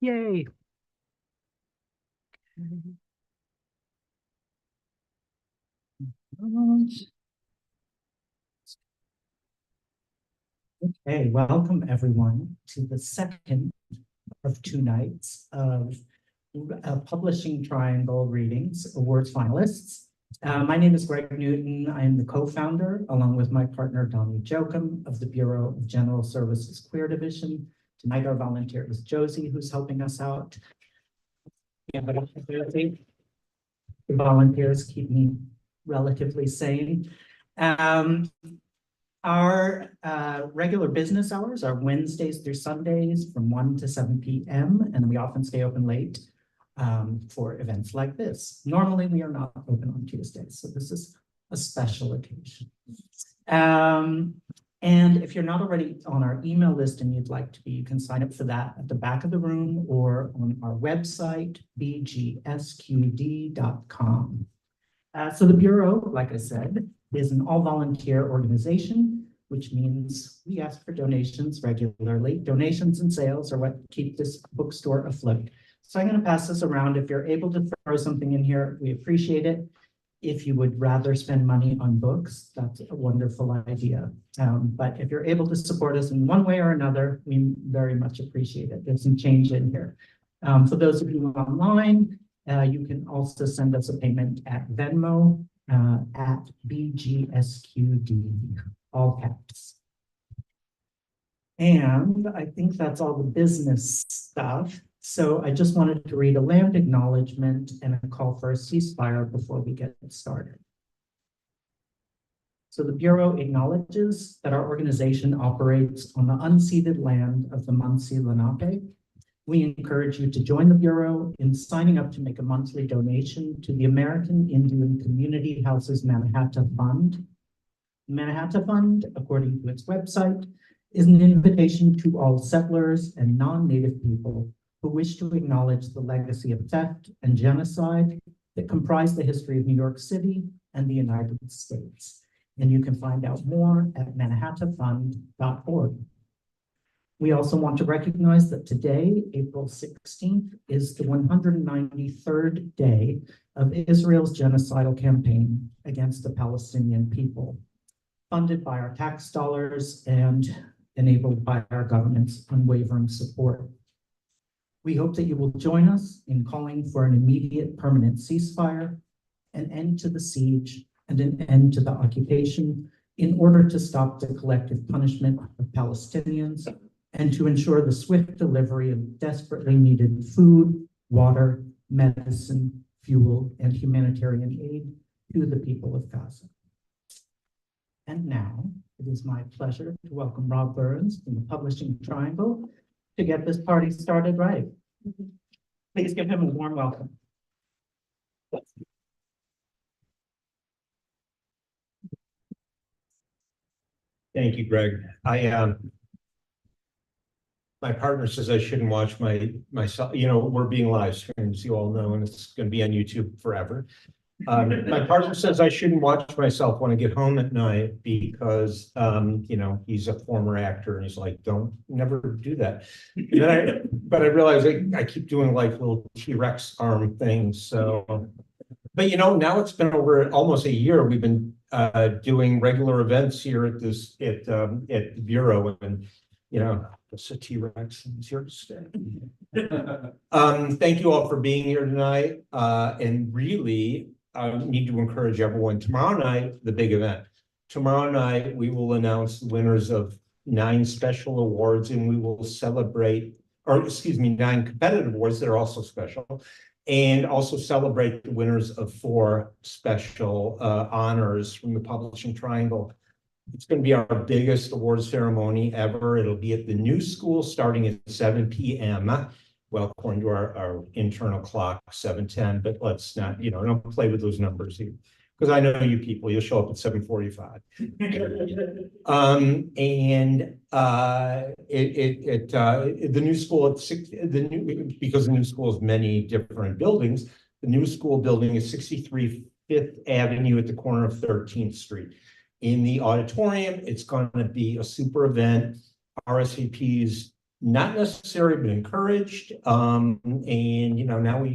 Yay. Okay, welcome everyone to the second of two nights of Publishing Triangle Readings Awards finalists. My name is Greg Newton. I am the co-founder, along with my partner Donnie Jochum, of the Bureau of General Services Queer Division. Tonight our volunteer is Josie, who's helping us out. Yeah, but the volunteers keep me relatively sane. Our regular business hours are Wednesdays through Sundays from 1 to 7 p.m. And we often stay open late for events like this. Normally, we are not open on Tuesdays, so this is a special occasion. And if you're not already on our email list and you'd like to be, you can sign up for that at the back of the room or on our website, bgsqd.com. So the Bureau, like I said, is an all-volunteer organization, which means we ask for donations regularly. Donations and sales are what keep this bookstore afloat. So I'm going to pass this around. If you're able to throw something in here, we appreciate it. If you would rather spend money on books, that's a wonderful idea. But if you're able to support us in one way or another, we very much appreciate it. There's some change in here. For those of you online, you can also send us a payment at Venmo at BGSQD, all caps. And I think that's all the business stuff. So I just wanted to read a land acknowledgement and a call for a ceasefire before we get started. So the Bureau acknowledges that our organization operates on the unceded land of the Munsee Lenape. We encourage you to join the Bureau in signing up to make a monthly donation to the American Indian Community Houses Mannahatta Fund. The Mannahatta Fund, according to its website, is an invitation to all settlers and non-native people who wish to acknowledge the legacy of theft and genocide that comprise the history of New York City and the United States. And you can find out more at mannahattafund.org. We also want to recognize that today, April 16th, is the 193rd day of Israel's genocidal campaign against the Palestinian people, funded by our tax dollars and enabled by our government's unwavering support. We hope that you will join us in calling for an immediate permanent ceasefire, an end to the siege, and an end to the occupation in order to stop the collective punishment of Palestinians and to ensure the swift delivery of desperately needed food, water, medicine, fuel, and humanitarian aid to the people of Gaza. And now, it is my pleasure to welcome Rob Burns from the Publishing Triangle to get this party started right. Please give him a warm welcome. Thank you, Greg. My partner says I shouldn't watch myself. You know, we're being live streamed, as you all know, and it's going to be on YouTube forever. My partner says I shouldn't watch myself when I get home at night because, you know, he's a former actor and he's like, never do that. But I realize I keep doing like little T-Rex arm things. So, but you know, now it's been over almost a year. We've been doing regular events here at the Bureau, and you know, it's a T-Rex and it's here to stay. Thank you all for being here tonight. And really, I need to encourage everyone. Tomorrow night, the big event. Tomorrow night, we will announce the winners of 9 special awards, and we will celebrate, or excuse me, 9 competitive awards that are also special, and also celebrate the winners of 4 special honors from the Publishing Triangle. It's going to be our biggest award ceremony ever. It'll be at the new school starting at 7 p.m. Well, according to our internal clock, 7:10, but let's not, you know, don't play with those numbers here. Because I know you people, you'll show up at 7:45. The new school at 6, because the new school has many different buildings, the new school building is 63 Fifth Avenue at the corner of 13th Street. In the auditorium, it's going to be a super event. RSVPs not necessary, but encouraged. And you know, now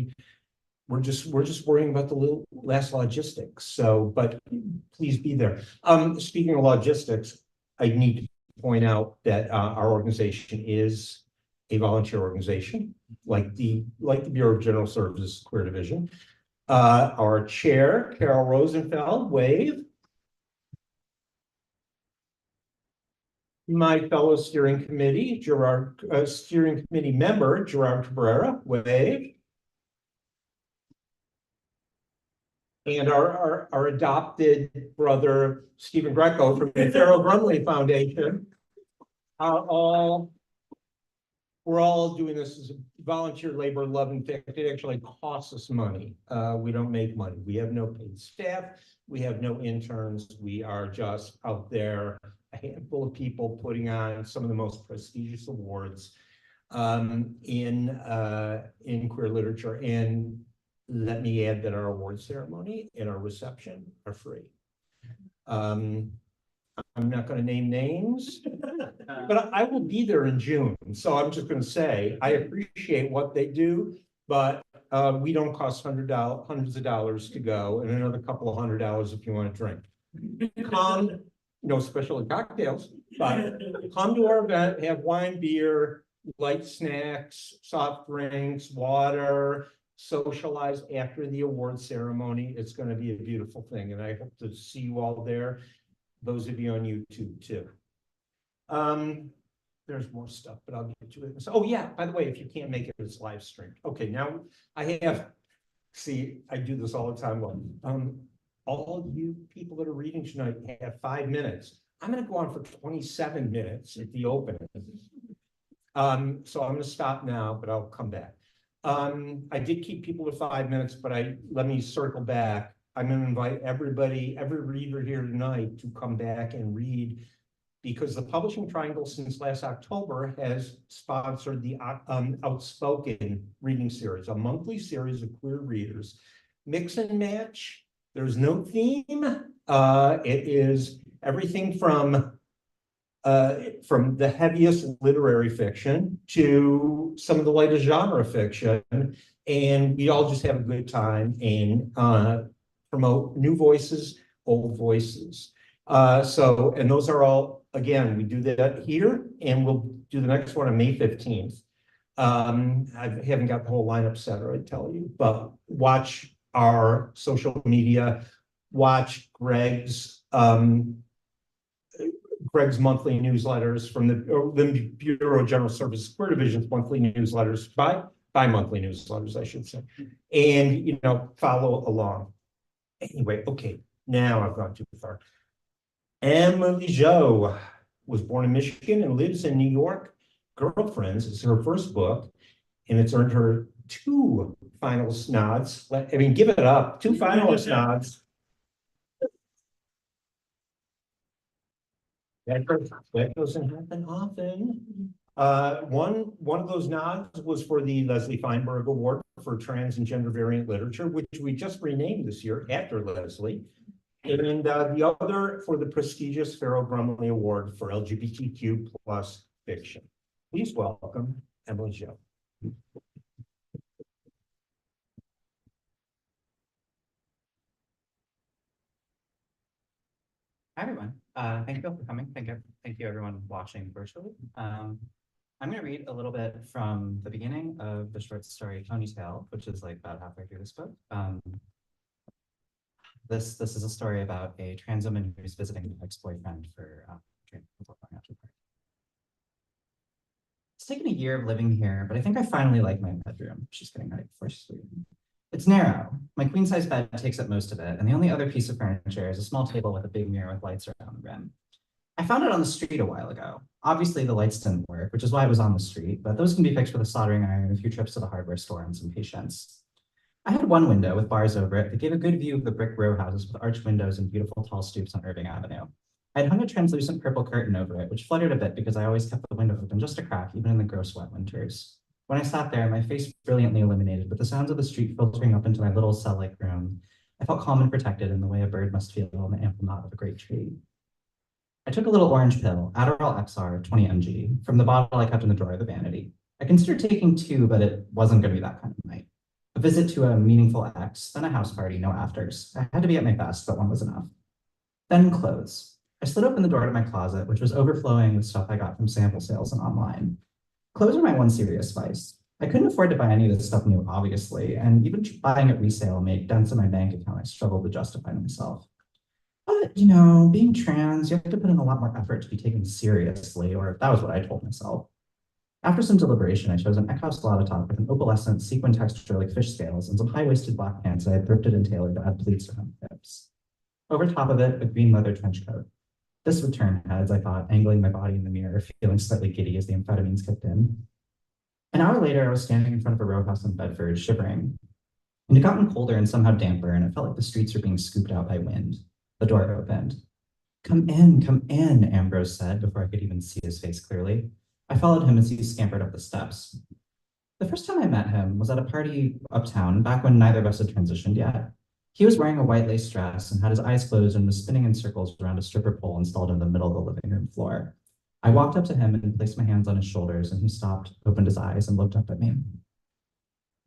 we're just worrying about the little last logistics. So, but please be there. Speaking of logistics, I need to point out that our organization is a volunteer organization, like the Bureau of General Services Queer Division. Our chair, Carol Rosenfeld, wave. My fellow steering committee, steering committee member, Gerard Cabrera, wave. And our adopted brother, Stephen Greco from the Farrell Brumley Foundation. We're all doing this as a volunteer labor, love and fact. It actually costs us money. We don't make money. We have no paid staff. We have no interns. We are just out there, a handful of people putting on some of the most prestigious awards in queer literature. And let me add that our award ceremony and our reception are free. I'm not going to name names, but I will be there in June. So I'm just going to say, I appreciate what they do, but we don't cost hundreds of dollars to go, and another couple of $100 if you want to drink. Come, no special cocktails, but come to our event, have wine, beer, light snacks, soft drinks, water, socialize after the award ceremony. It's going to be a beautiful thing, and I hope to see you all there. Those of you on YouTube too. There's more stuff, but I'll get to it. So, oh yeah, by the way, if you can't make it, it's live streamed. Okay, now I do this all the time. All of you people that are reading tonight have 5 minutes. I'm going to go on for 27 minutes at the opening. So I'm going to stop now, but I'll come back. I did keep people to 5 minutes, but let me circle back. I'm going to invite everybody, every reader here tonight to come back and read, because the Publishing Triangle since last October has sponsored the Outspoken reading series, a monthly series of queer readers. Mix and match. There's no theme. It is everything from the heaviest literary fiction to some of the lightest genre fiction, and we all just have a good time and promote new voices, old voices. And those are all, again, we do that here, and we'll do the next one on May 15th. I haven't got the whole lineup set, or I'd tell you, but watch our social media, watch Greg's monthly newsletters from the Bureau of General Services Queer Division's monthly newsletters, bi-monthly newsletters, I should say, and, you know, follow along. Anyway, okay, now I've gone too far. Emily Jo was born in Michigan and lives in New York. Girlfriends is her first book, and it's earned her 2 finalist nods. I mean, give it up, 2 finalist nods. That doesn't happen often. One of those nods was for the Leslie Feinberg Award for Trans and Gender Variant Literature, which we just renamed this year after Leslie. And the other for the prestigious Farrell Brumley Award for LGBTQ plus fiction. Please welcome Emily Jo. Hi, everyone. Thank you all for coming. Thank you everyone watching virtually. I'm going to read a little bit from the beginning of the short story Ponytail, which is like about halfway through this book. This is a story about a trans woman who's visiting an ex-boyfriend for It's taken a year of living here, but I think I finally like my bedroom. She's getting ready before she's leaving. It's narrow. My queen-size bed takes up most of it, and the only other piece of furniture is a small table with a big mirror with lights around the rim. I found it on the street a while ago. Obviously, the lights didn't work, which is why I was on the street, but those can be fixed with a soldering iron, a few trips to the hardware store, and some patience. I had one window with bars over it that gave a good view of the brick row houses with arched windows and beautiful tall stoops on Irving Avenue. I had hung a translucent purple curtain over it, which fluttered a bit because I always kept the window open just a crack, even in the gross wet winters. When I sat there, my face brilliantly illuminated with the sounds of the street filtering up into my little cell-like room, I felt calm and protected in the way a bird must feel in the ample knot of a great tree. I took a little orange pill, Adderall XR 20 mg, from the bottle I kept in the drawer of the vanity. I considered taking two, but it wasn't going to be that kind of night. A visit to a meaningful ex, then a house party, no afters. I had to be at my best, but one was enough. Then clothes. I slid open the door to my closet, which was overflowing with stuff I got from sample sales and online. Clothes are my one serious vice. I couldn't afford to buy any of this stuff new, obviously, and even buying at resale made dents in my bank account I struggled to justify to myself. But, being trans, you have to put in a lot more effort to be taken seriously, or that was what I told myself. After some deliberation, I chose an Eckhouse Lava top with an opalescent sequin texture like fish scales and some high-waisted black pants I had thrifted and tailored to add pleats around the hips. Over top of it, a green leather trench coat. This would turn heads, I thought, angling my body in the mirror, feeling slightly giddy as the amphetamines kicked in. An hour later, I was standing in front of a row house in Bedford, shivering. It had gotten colder and somehow damper, and it felt like the streets were being scooped out by wind. The door opened. Come in, Ambrose said before I could even see his face clearly. I followed him as he scampered up the steps. The first time I met him was at a party uptown, back when neither of us had transitioned yet. He was wearing a white lace dress and had his eyes closed and was spinning in circles around a stripper pole installed in the middle of the living room floor. I walked up to him and placed my hands on his shoulders, and he stopped, opened his eyes, and looked up at me.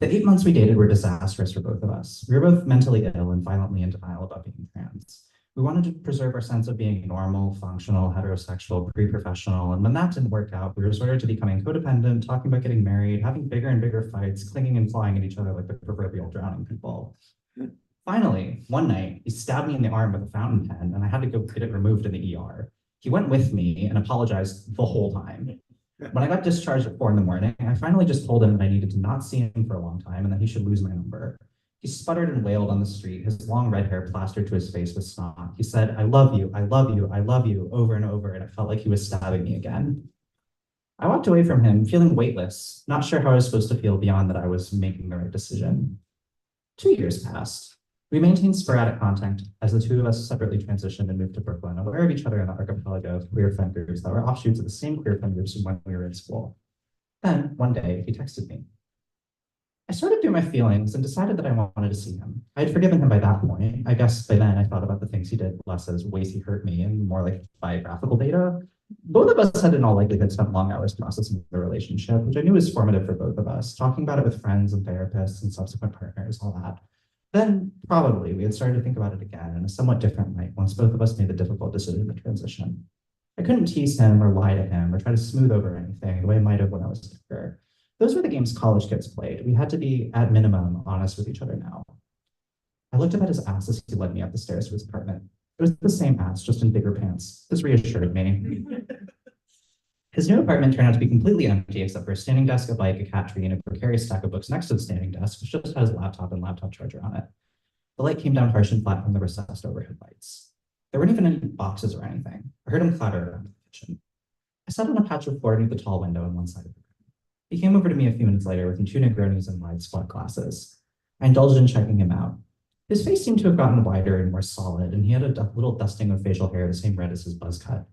The 8 months we dated were disastrous for both of us. We were both mentally ill and violently in denial about being trans. We wanted to preserve our sense of being normal, functional, heterosexual, pre-professional, and when that didn't work out, we resorted to becoming codependent, talking about getting married, having bigger and bigger fights, clinging and clawing at each other like the proverbial drowning people. Finally, one night, he stabbed me in the arm with a fountain pen, and I had to go get it removed in the ER. He went with me and apologized the whole time. When I got discharged at 4 a.m, I finally just told him that I needed to not see him for a long time and that he should lose my number. He sputtered and wailed on the street, his long red hair plastered to his face with snot. He said, I love you, I love you, I love you, over and over, and it felt like he was stabbing me again. I walked away from him, feeling weightless, not sure how I was supposed to feel beyond that I was making the right decision. 2 years passed. We maintained sporadic contact as the two of us separately transitioned and moved to Brooklyn, aware of each other in the archipelago of queer friend groups that were offshoots of the same queer friend groups from when we were in school. Then, one day, he texted me. I sorted through my feelings and decided that I wanted to see him. I had forgiven him by that point. I guess by then I thought about the things he did less as ways he hurt me and more like biographical data. Both of us had in all likelihood spent long hours processing the relationship, which I knew was formative for both of us, talking about it with friends and therapists and subsequent partners, all that. Then, probably, we had started to think about it again in a somewhat different light once both of us made the difficult decision to transition. I couldn't tease him or lie to him or try to smooth over anything the way I might have when I was younger. Those were the games college kids played. We had to be, at minimum, honest with each other now. I looked up at his ass as he led me up the stairs to his apartment. It was the same ass, just in bigger pants. This reassured me. His new apartment turned out to be completely empty except for a standing desk, a bike, a cat tree, and a precarious stack of books next to the standing desk, which just had his laptop and laptop charger on it. The light came down harsh and flat from the recessed overhead lights. There weren't even any boxes or anything. I heard him clatter around the kitchen. I sat on a patch of floor near the tall window on one side of the room. He came over to me a few minutes later with two Negronis and wide squat glasses. I indulged in checking him out. His face seemed to have gotten wider and more solid, and he had a little dusting of facial hair the same red as his buzz cut.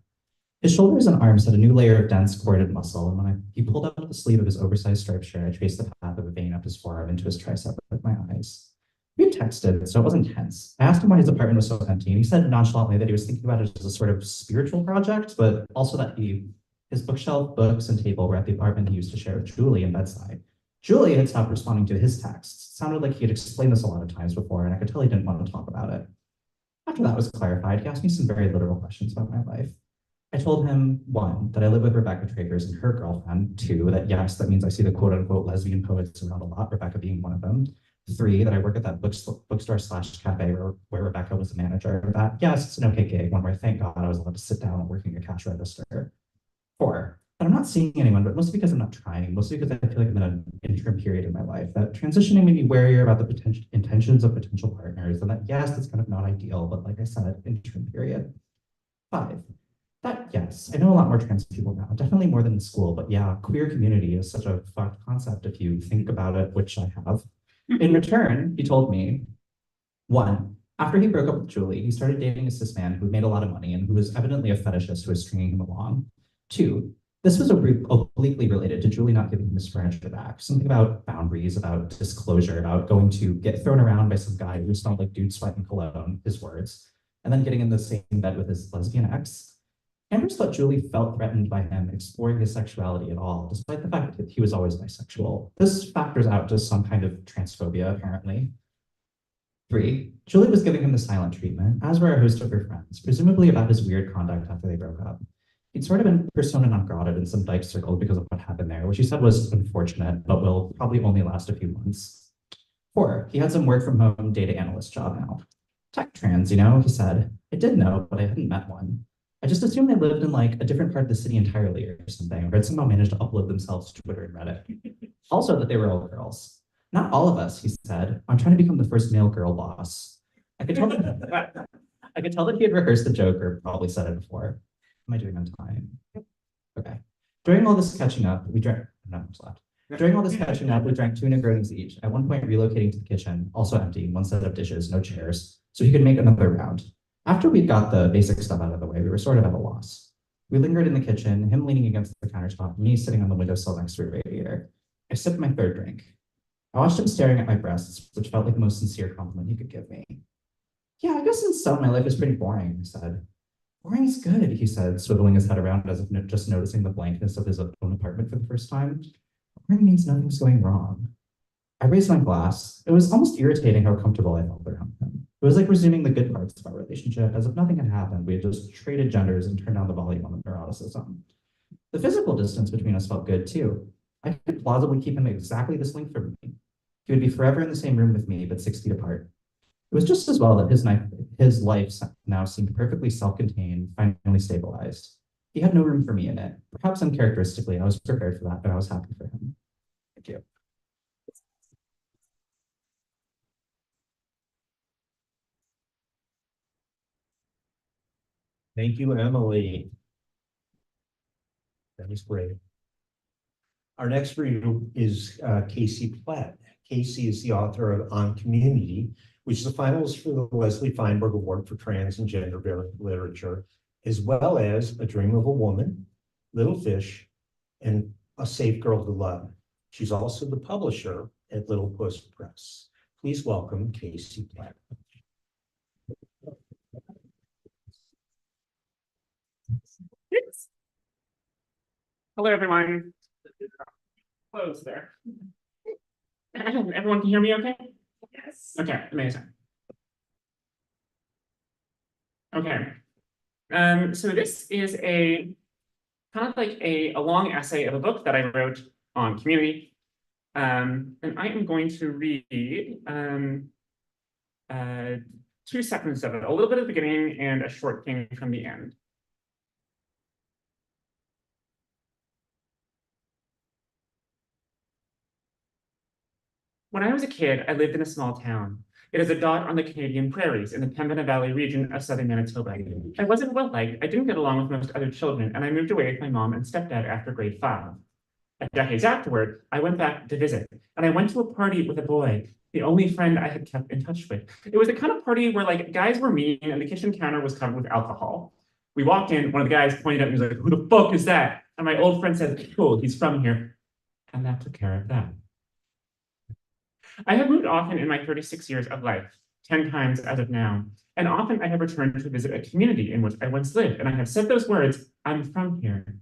His shoulders and arms had a new layer of dense, corded muscle, and when he pulled out the sleeve of his oversized striped shirt, I traced the path of a vein up his forearm into his tricep with my eyes. We had texted, so it wasn't tense. I asked him why his apartment was so empty, and he said nonchalantly that he was thinking about it as a sort of spiritual project, but also that his bookshelf, books, and table were at the apartment he used to share with Julie in bedside. Julie had stopped responding to his texts. It sounded like he had explained this a lot of times before, and I could tell he didn't want to talk about it. After that was clarified, he asked me some very literal questions about my life. I told him, 1, that I live with Rebecca Travers and her girlfriend. 2, that yes, that means I see the quote-unquote lesbian poets around a lot, Rebecca being one of them. 3, that I work at that bookstore/cafe where Rebecca was the manager. That, yes, it's an okay gig, one where, thank God, I was allowed to sit down working a cash register. 4, that I'm not seeing anyone, but mostly because I'm not trying, mostly because I feel like I'm in an interim period in my life, that transitioning made me warier about the intentions of potential partners, and that, yes, that's kind of not ideal, but like I said, interim period. 5, that, yes, I know a lot more trans people now, definitely more than in school, but yeah, queer community is such a fucked concept if you think about it, which I have. In return, he told me, 1, after he broke up with Julie, he started dating a cis man who made a lot of money and who was evidently a fetishist who was stringing him along. 2, this was obliquely related to Julie not giving him his furniture back, something about boundaries, about disclosure, about going to get thrown around by some guy who smelled like dude sweat and cologne, his words, and then getting in the same bed with his lesbian ex. Anders thought Julie felt threatened by him exploring his sexuality at all, despite the fact that he was always bisexual. This factors out to some kind of transphobia, apparently. 3. Julie was giving him the silent treatment, as were a host of her friends, presumably about his weird conduct after they broke up. He'd sort of been persona non grata in some dyke circles because of what happened there, which he said was unfortunate, but will probably only last a few months. 4. He had some work from home data analyst job now. Tech trans, you know, he said. I did know, but I hadn't met one. I just assumed they lived in like a different part of the city entirely or something, or had somehow managed to upload themselves to Twitter and Reddit. Also that they were all girls. Not all of us, he said. I'm trying to become the first male girl boss. I could tell that he had rehearsed the joke or probably said it before. Am I doing on time? Okay. During all this catching up, we drank, no, I'm left. During all this catching up, we drank 2 Negronis each, at one point relocating to the kitchen, also empty, one set of dishes, no chairs, so he could make another round. After we'd got the basic stuff out of the way, we were sort of at a loss. We lingered in the kitchen, him leaning against the countertop, me sitting on the windowsill next to a radiator. I sipped my 3rd drink. I watched him staring at my breasts, which felt like the most sincere compliment he could give me. Yeah, I guess in some, my life is pretty boring, he said. Boring is good, he said, swiveling his head around as if just noticing the blankness of his own apartment for the first time. Boring means nothing's going wrong. I raised my glass. It was almost irritating how comfortable I felt around him. It was like resuming the good parts of our relationship, as if nothing had happened. We had just traded genders and turned down the volume on the neuroticism. The physical distance between us felt good, too. I could plausibly keep him exactly this length from me. He would be forever in the same room with me, but 6 feet apart. It was just as well that his life now seemed perfectly self-contained, finally stabilized. He had no room for me in it. Perhaps uncharacteristically, I was prepared for that, but I was happy for him. Thank you. Thank you, Emily. That was great. Our next reader is Casey Platt. Casey is the author of On Community, which is a finalist for the Leslie Feinberg Award for Trans and Gender Literature, as well as A Dream of a Woman, Little Fish, and A Safe Girl to Love. She's also the publisher at Little Puss Press. Please welcome Casey Platt. Hello, everyone. Close there. Everyone can hear me okay? Yes. Okay, amazing. Okay. So this is a kind of like a long essay of a book that I wrote on community. And I am going to read 2 segments of it, a little bit at the beginning and a short thing from the end. When I was a kid, I lived in a small town. It is a dot on the Canadian prairies in the Pembina Valley region of southern Manitoba. I wasn't well liked, I didn't get along with most other children, and I moved away with my mom and stepdad after grade 5. Decades afterward, I went back to visit, and I went to a party with a boy, the only friend I had kept in touch with. It was the kind of party where like guys were mean and the kitchen counter was covered with alcohol. We walked in, one of the guys pointed at me and was like, "Who the fuck is that?" And my old friend said, "Cool, he's from here." And that took care of that. I have moved often in my 36 years of life, 10 times as of now, and often I have returned to visit a community in which I once lived, and I have said those words, "I'm from here."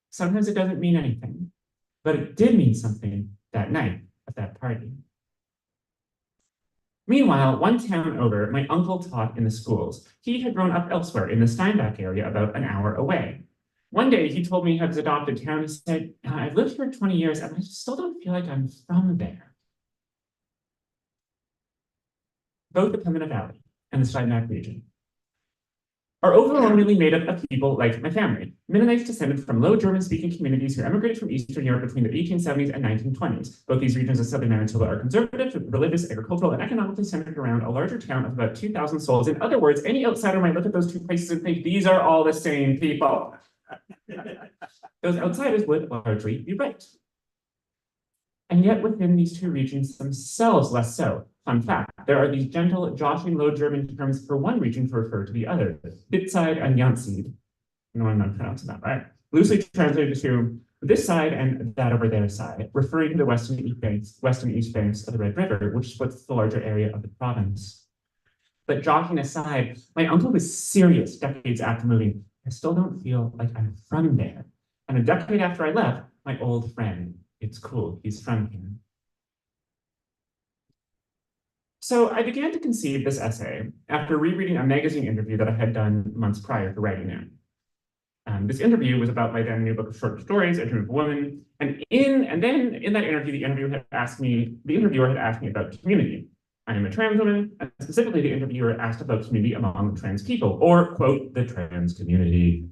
Sometimes it doesn't mean anything, but it did mean something that night at that party. Meanwhile, one town over, my uncle taught in the schools. He had grown up elsewhere in the Steinbach area about an hour away. One day he told me of his adopted town. He said, "I've lived here 20 years and I still don't feel like I'm from there." Both the Pembina Valley and the Steinbach region are overwhelmingly made up of people like my family, Mennonites descended from Low German-speaking communities who emigrated from Eastern Europe between the 1870s and 1920s. Both these regions of southern Manitoba are conservative, religious, agricultural, and economically centered around a larger town of about 2,000 souls. In other words, any outsider might look at those two places and think these are all the same people. Those outsiders would largely be right. And yet within these two regions themselves less so. Fun fact, there are these gentle, joshing Low German terms for one region to refer to the other, Bitside and Janseed. No, I'm not pronouncing that right. Loosely translated to this side and that over their side, referring to the western east banks of the Red River, which splits the larger area of the province. But joking aside, my uncle was serious decades after moving. I still don't feel like I'm from there. And a decade after I left, my old friend, it's cool, he's from here. So I began to conceive this essay after rereading a magazine interview that I had done months prior to writing it. This interview was about my then new book of short stories, A Dream of a Woman. And then in that interview, the interviewer had asked me about community. I am a trans woman, and specifically the interviewer asked about community among trans people, or quote, the trans community.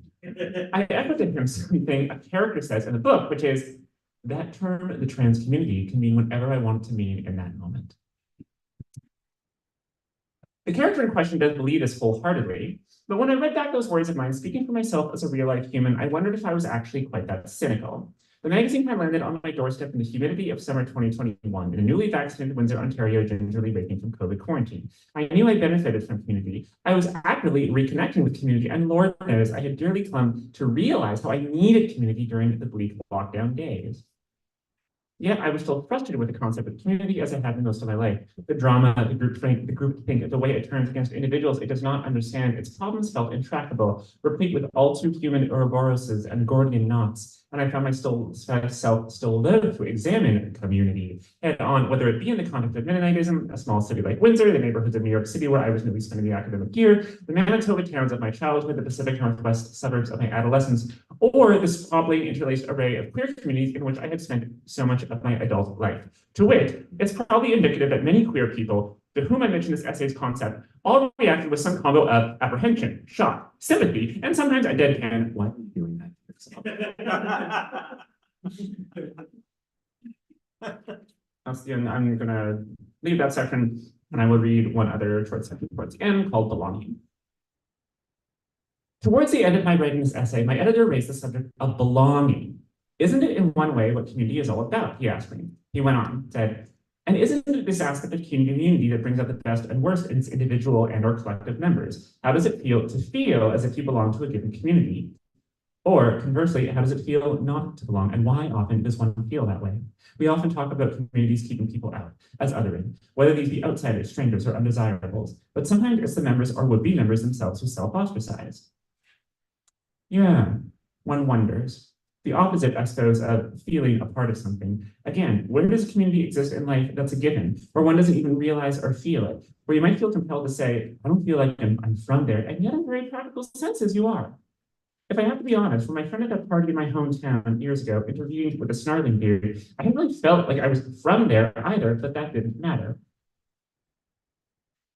I echoed to him something a character says in the book, which is that term, the trans community, can mean whatever I want it to mean in that moment. The character in question doesn't believe this wholeheartedly, but when I read back those words of mine, speaking for myself as a real-life human, I wondered if I was actually quite that cynical. The magazine had landed on my doorstep in the humidity of summer 2021 in a newly vaccinated Windsor, Ontario, gingerly waking from COVID quarantine. I knew I benefited from community. I was actively reconnecting with community, and Lord knows I had dearly come to realize how I needed community during the bleak lockdown days. Yet I was still frustrated with the concept of community as I had been most of my life. The drama, the group think, the way it turns against individuals it does not understand, its problems felt intractable, replete with all too human Ouroboroses and Gordian knots. And I found myself still loath to examine community head on, whether it be in the context of Mennonitism, a small city like Windsor, the neighborhoods of New York City where I was newly spending the academic year, the Manitoba towns of my childhood, the Pacific Northwest suburbs of my adolescence, or the squabbling interlaced array of queer communities in which I had spent so much of my adult life. To wit, it's probably indicative that many queer people to whom I mentioned this essay's concept all reacted with some combo of apprehension, shock, sympathy, and sometimes a deadpan, why are you doing that? I'm gonna leave that section and I will read one other short section towards the end called Belonging. Towards the end of my writing this essay, my editor raised the subject of belonging. Isn't it in one way what community is all about? He asked me. He went on, said, and isn't it this aspect of community that brings out the best and worst in its individual and or collective members? How does it feel to feel as if you belong to a given community? Or conversely, how does it feel not to belong? And why often does one feel that way? We often talk about communities keeping people out as othering, whether these be outsiders, strangers, or undesirables. But sometimes it's the members or would-be members themselves who self-ostracize. Yeah, one wonders. The opposite, I suppose, of feeling a part of something. Again, where does a community exist in life that's a given, or one doesn't even realize or feel it, where you might feel compelled to say, I don't feel like I'm from there, and yet in very practical senses you are. If I have to be honest, when my friend at that party in my hometown years ago interviewed with a snarling beard, I hadn't really felt like I was from there either, but that didn't matter.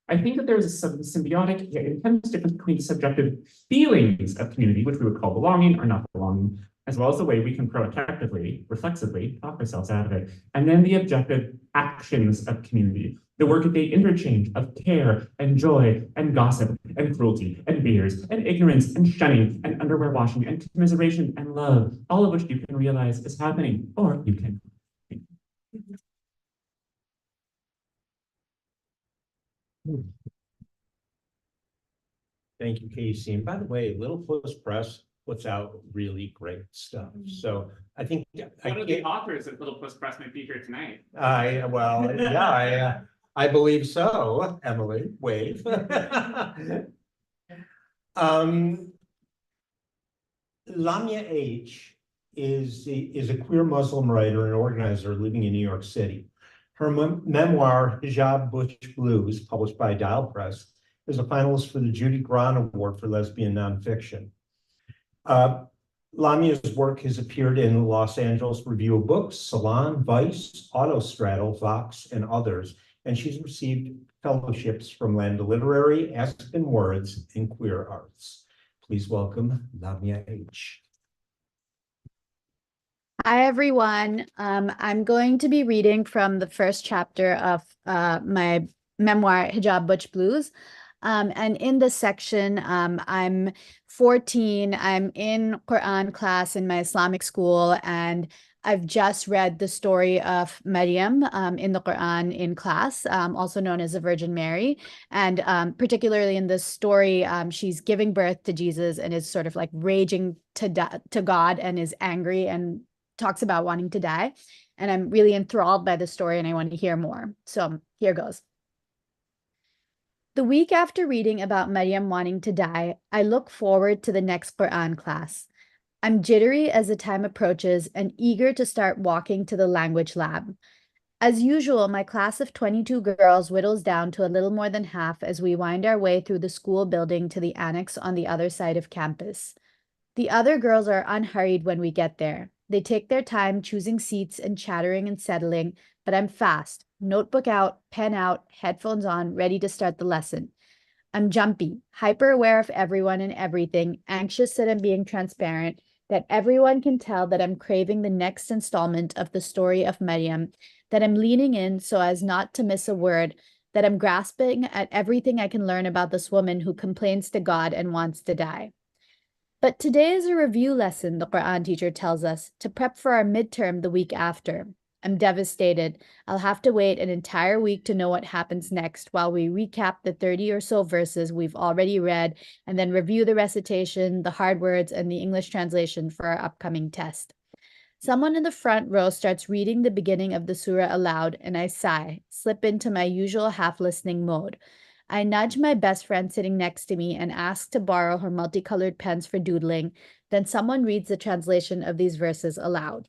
I think that there is a symbiotic yet intense difference between subjective feelings of community, which we would call belonging or not belonging, as well as the way we can proactively, reflexively talk ourselves out of it, and then the objective actions of community, the workaday interchange of care and joy and gossip and cruelty and beers and ignorance and shunning and underwear washing and commiseration and love, all of which you can realize is happening, or you can. Thank you, Casey. And by the way, Little Puss Press puts out really great stuff. So I think One of the authors of Little Puss Press might be here tonight. I believe so. Emily, wave. Lamia H is a queer Muslim writer and organizer living in New York City. Her memoir, Hijab Butch Blues, published by Dial Press, is a finalist for the Judy Grahn Award for Lesbian Nonfiction. Lamia's work has appeared in the Los Angeles Review of Books, Salon, Vice, Autostraddle, Vox, and others, and she's received fellowships from Lambda Literary, Aspen Words, and Queer Arts. Please welcome Lamia H. Hi, everyone. I'm going to be reading from the first chapter of my memoir, Hijab Butch Blues. And in this section, I'm 14. I'm in Quran class in my Islamic school, and I've just read the story of Maryam in the Quran in class, also known as the Virgin Mary. And particularly in this story, she's giving birth to Jesus and is sort of like raging to God and is angry and talks about wanting to die. And I'm really enthralled by the story and I want to hear more. So here goes. The week after reading about Maryam wanting to die, I look forward to the next Quran class. I'm jittery as the time approaches and eager to start walking to the language lab. As usual, my class of 22 girls whittles down to a little more than half as we wind our way through the school building to the annex on the other side of campus. The other girls are unhurried when we get there. They take their time choosing seats and chattering and settling, but I'm fast. Notebook out, pen out, headphones on, ready to start the lesson. I'm jumpy, hyper aware of everyone and everything, anxious that I'm being transparent, that everyone can tell that I'm craving the next installment of the story of Maryam, that I'm leaning in so as not to miss a word, that I'm grasping at everything I can learn about this woman who complains to God and wants to die. But today is a review lesson, the Quran teacher tells us, to prep for our midterm the week after. I'm devastated. I'll have to wait an entire week to know what happens next while we recap the 30 or so verses we've already read and then review the recitation, the hard words, and the English translation for our upcoming test. Someone in the front row starts reading the beginning of the surah aloud, and I sigh, slip into my usual half-listening mode. I nudge my best friend sitting next to me and ask to borrow her multicolored pens for doodling. Then someone reads the translation of these verses aloud.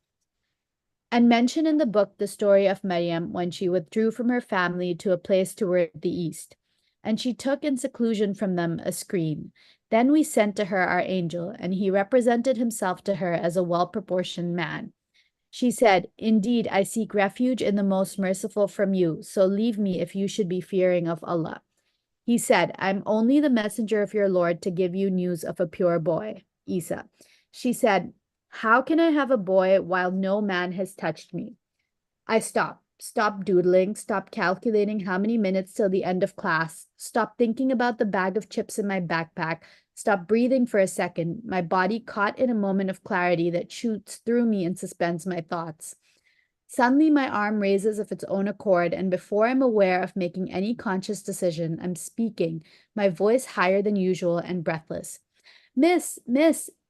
And mention in the book the story of Maryam when she withdrew from her family to a place toward the east. And she took in seclusion from them a screen. Then we sent to her our angel, and he represented himself to her as a well-proportioned man. She said, "Indeed, I seek refuge in the most merciful from you, so leave me if you should be fearing of Allah." He said, "I'm only the messenger of your Lord to give you news of a pure boy, Isa." She said, "How can I have a boy while no man has touched me?" I stopped doodling, stopped calculating how many minutes till the end of class, stopped thinking about the bag of chips in my backpack, stopped breathing for a second, my body caught in a moment of clarity that shoots through me and suspends my thoughts. Suddenly, my arm raises of its own accord, and before I'm aware of making any conscious decision, I'm speaking, my voice higher than usual and breathless. Miss,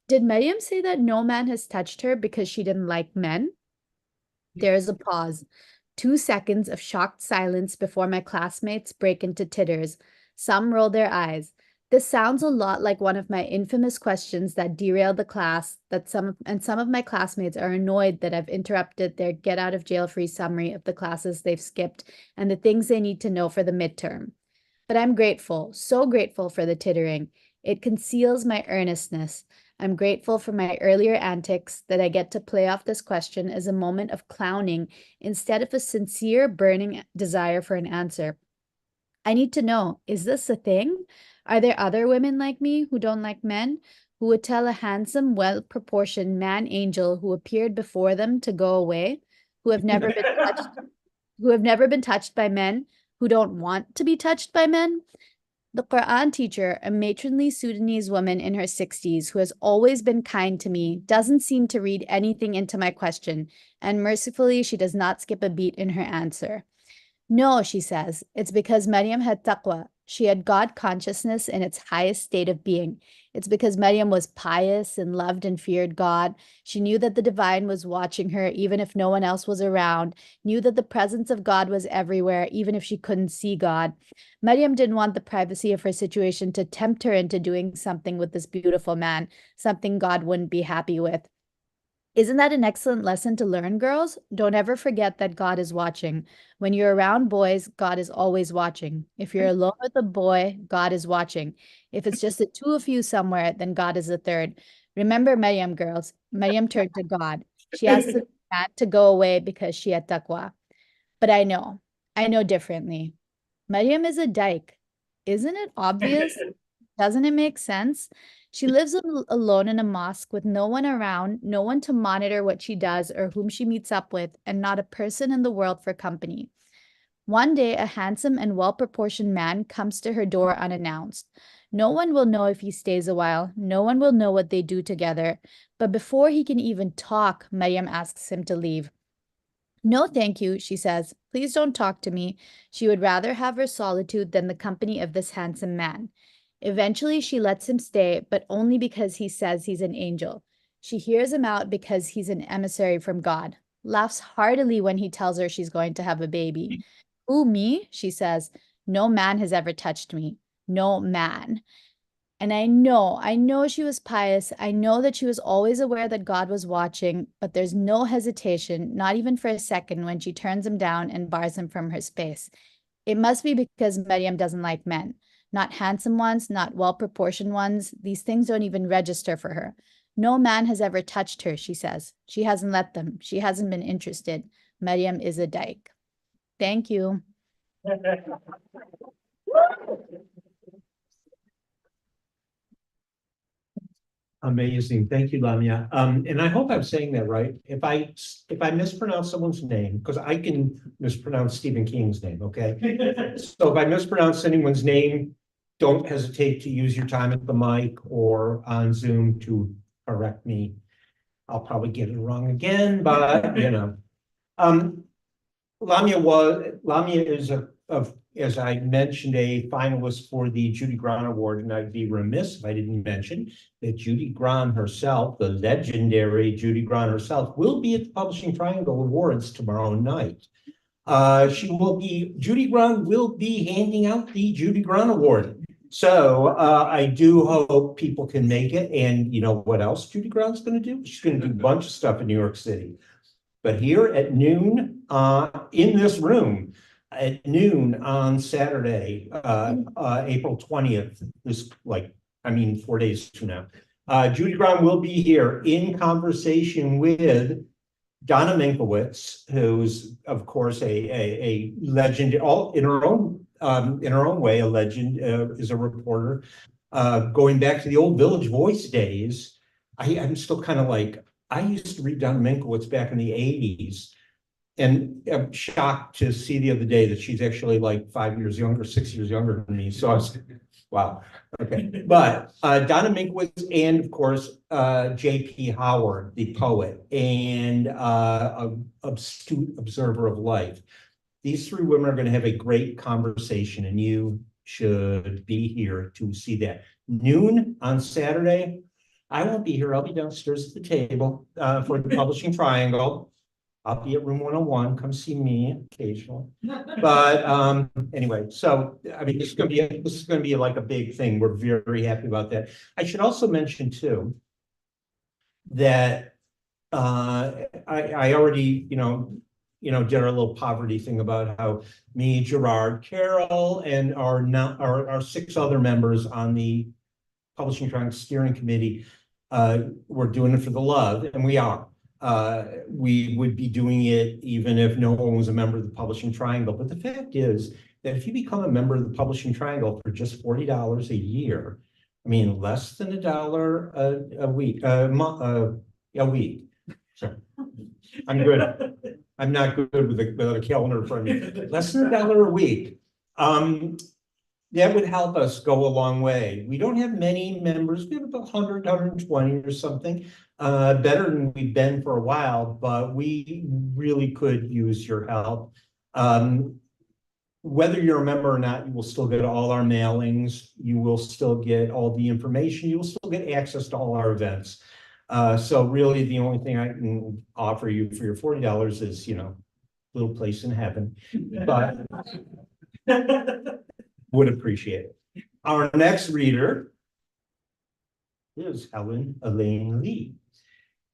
did Maryam say that no man has touched her because she didn't like men?" There is a pause. 2 seconds of shocked silence before my classmates break into titters. Some roll their eyes. This sounds a lot like one of my infamous questions that derailed the class, some of my classmates are annoyed that I've interrupted their get-out-of-jail-free summary of the classes they've skipped and the things they need to know for the midterm. But I'm grateful, so grateful for the tittering. It conceals my earnestness. I'm grateful for my earlier antics, that I get to play off this question as a moment of clowning instead of a sincere, burning desire for an answer. I need to know, is this a thing? Are there other women like me who don't like men, who would tell a handsome, well-proportioned man angel who appeared before them to go away, who have never been touched by men, who don't want to be touched by men? The Quran teacher, a matronly Sudanese woman in her 60s who has always been kind to me, doesn't seem to read anything into my question, and mercifully she does not skip a beat in her answer. "No," she says, "it's because Maryam had taqwa. She had God consciousness in its highest state of being. It's because Maryam was pious and loved and feared God. She knew that the divine was watching her even if no one else was around, knew that the presence of God was everywhere even if she couldn't see God. Maryam didn't want the privacy of her situation to tempt her into doing something with this beautiful man, something God wouldn't be happy with. Isn't that an excellent lesson to learn, girls? Don't ever forget that God is watching. When you're around boys, God is always watching. If you're alone with a boy, God is watching. If it's just the two of you somewhere, then God is the third. Remember Maryam, girls. Maryam turned to God. She asked the man to go away because she had taqwa. But I know differently. Maryam is a dyke. Isn't it obvious? Doesn't it make sense? She lives alone in a mosque with no one around, no one to monitor what she does or whom she meets up with, and not a person in the world for company. One day, a handsome and well-proportioned man comes to her door unannounced. No one will know if he stays a while. No one will know what they do together. But before he can even talk, Maryam asks him to leave. "No, thank you," she says. "Please don't talk to me." She would rather have her solitude than the company of this handsome man. Eventually, she lets him stay, but only because he says he's an angel. She hears him out because he's an emissary from God. Laughs heartily when he tells her she's going to have a baby. "Who, me?" she says. No man has ever touched me. No man. And I know she was pious. I know that she was always aware that God was watching, but there's no hesitation, not even for a second, when she turns him down and bars him from her space. It must be because Maryam doesn't like men, not handsome ones, not well-proportioned ones. These things don't even register for her. No man has ever touched her, she says. She hasn't let them. She hasn't been interested. Maryam is a dyke. Thank you. Amazing. Thank you, Lamia. And I hope I'm saying that right. If I mispronounce someone's name, because I can mispronounce Stephen King's name, okay? So if I mispronounce anyone's name, don't hesitate to use your time at the mic or on Zoom to correct me. I'll probably get it wrong again, but you know. Lamia is as I mentioned, a finalist for the Judy Grahn Award, and I'd be remiss if I didn't mention that Judy Grahn herself, the legendary Judy Grahn herself, will be at the Publishing Triangle Awards tomorrow night. Judy Grahn will be handing out the Judy Grahn Award. So I do hope people can make it. And you know what else Judy Grahn's going to do? She's going to do a bunch of stuff in New York City. But here at noon, in this room, at noon on Saturday, April 20th, 4 days from now, Judy Grahn will be here in conversation with Donna Minkowitz, who's of course a legend, all in her own way, a legend, is a reporter. Going back to the old Village Voice days, I'm still kind of like, I used to read Donna Minkowitz back in the 80s, and I'm shocked to see the other day that she's actually like 5 years younger, 6 years younger than me. So I was, wow. Okay. But Donna Minkowitz and of course, J.P. Howard, the poet and astute observer of life. These three women are going to have a great conversation, and you should be here to see that. Noon on Saturday. I won't be here. I'll be downstairs at the table for the Publishing Triangle. I'll be at room 101. Come see me occasionally. But anyway, so I mean, this is going to be like a big thing. We're very happy about that. I should also mention too that I already did our little poverty thing about how me, Gerard, Carol, and our 6 other members on the Publishing Triangle Steering Committee, we're doing it for the love, and we are. We would be doing it even if no one was a member of the Publishing Triangle. But the fact is that if you become a member of the Publishing Triangle for just $40 a year, I mean, less than $1 a week, a week. Sorry, I'm good. I'm not good with a calendar in front of me. Less than $1 a week. That would help us go a long way. We don't have many members. We have about 100, 120 or something. Better than we've been for a while, but we really could use your help. Whether you're a member or not, you will still get all our mailings. You will still get all the information. You will still get access to all our events. So really the only thing I can offer you for your $40 is, little place in heaven, but would appreciate it. Our next reader is Helen Elaine Lee.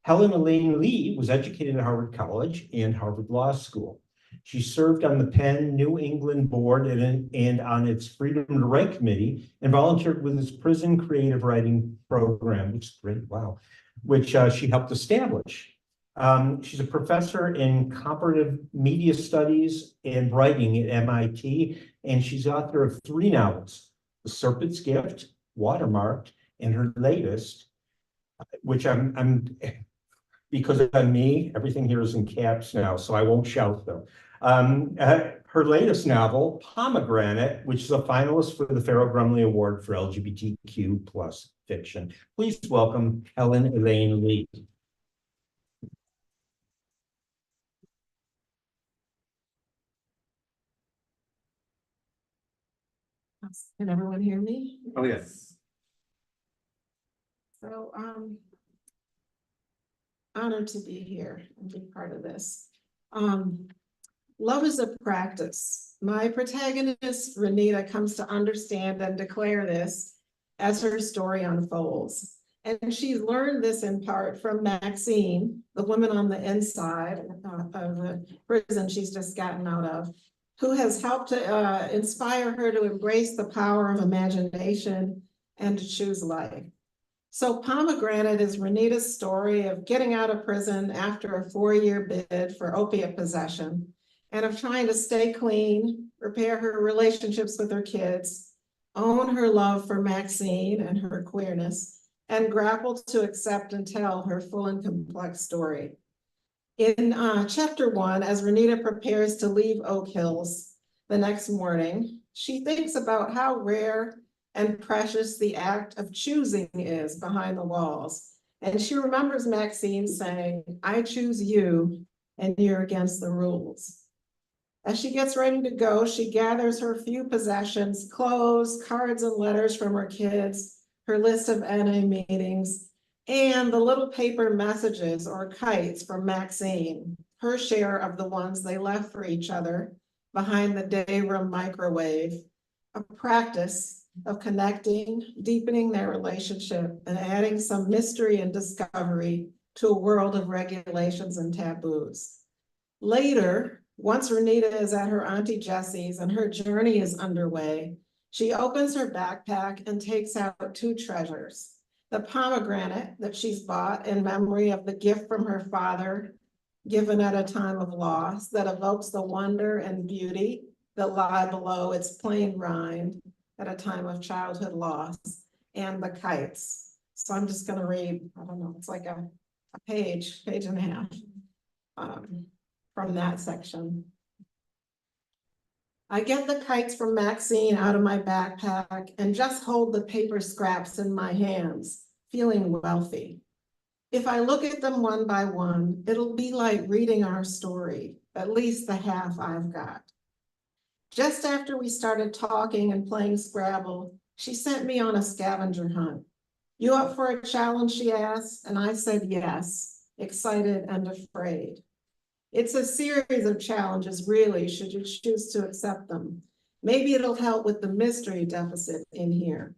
Helen Elaine Lee was educated at Harvard College and Harvard Law School. She served on the Penn New England Board and on its Freedom to Write Committee, and volunteered with its prison creative writing program, which is great, wow, which she helped establish. She's a professor in comparative media studies and writing at MIT, and she's author of 3 novels, The Serpent's Gift, Watermarked, and her latest, which because of me, everything here is in caps now, so I won't shout though. Her latest novel, Pomegranate, which is a finalist for the Farrell Grumley Award for LGBTQ plus fiction. Please welcome Helen Elaine Lee. Can everyone hear me? Oh, yes. So, honored to be here and be part of this. Love is a practice. My protagonist, Renita, comes to understand and declare this as her story unfolds. And she's learned this in part from Maxine, the woman on the inside of the prison she's just gotten out of, who has helped to inspire her to embrace the power of imagination and to choose life. So Pomegranate is Renita's story of getting out of prison after a 4-year bid for opiate possession and of trying to stay clean, repair her relationships with her kids, own her love for Maxine and her queerness, and grapple to accept and tell her full and complex story. In chapter 1, as Renita prepares to leave Oak Hills the next morning, she thinks about how rare and precious the act of choosing is behind the walls. And she remembers Maxine saying, "I choose you and you're against the rules." As she gets ready to go, she gathers her few possessions, clothes, cards, and letters from her kids, her list of NA meetings, and the little paper messages or kites from Maxine, her share of the ones they left for each other behind the day room microwave, a practice of connecting, deepening their relationship, and adding some mystery and discovery to a world of regulations and taboos. Later, once Renita is at her Auntie Jessie's and her journey is underway, she opens her backpack and takes out 2 treasures: the pomegranate that she's bought in memory of the gift from her father, given at a time of loss, that evokes the wonder and beauty that lie below its plain rind at a time of childhood loss, and the kites. So I'm just gonna read, I don't know, it's like a page and a half from that section. I get the kites from Maxine out of my backpack and just hold the paper scraps in my hands, feeling wealthy. If I look at them one by one, it'll be like reading our story, at least the half I've got. Just after we started talking and playing Scrabble, she sent me on a scavenger hunt. "You up for a challenge?" she asked, and I said yes, excited and afraid. It's a series of challenges, really, should you choose to accept them. Maybe it'll help with the mystery deficit in here.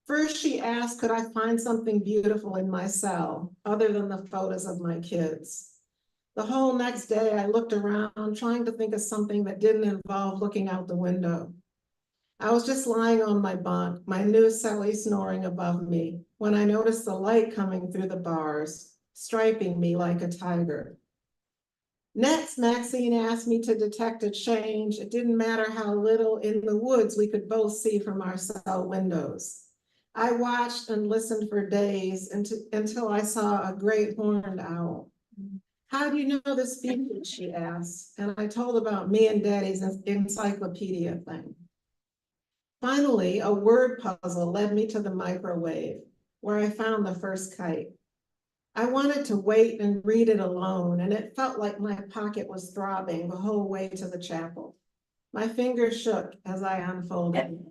First, she asked, could I find something beautiful in my cell, other than the photos of my kids? The whole next day, I looked around, trying to think of something that didn't involve looking out the window. I was just lying on my bunk, my new cellie snoring above me, when I noticed the light coming through the bars, striping me like a tiger. Next, Maxine asked me to detect a change. It didn't matter how little in the woods we could both see from our cell windows. I watched and listened for days until I saw a great horned owl. "How do you know this species?" she asked, and I told about me and Daddy's encyclopedia thing. Finally, a word puzzle led me to the microwave, where I found the first kite. I wanted to wait and read it alone, and it felt like my pocket was throbbing the whole way to the chapel. My fingers shook as I unfolded.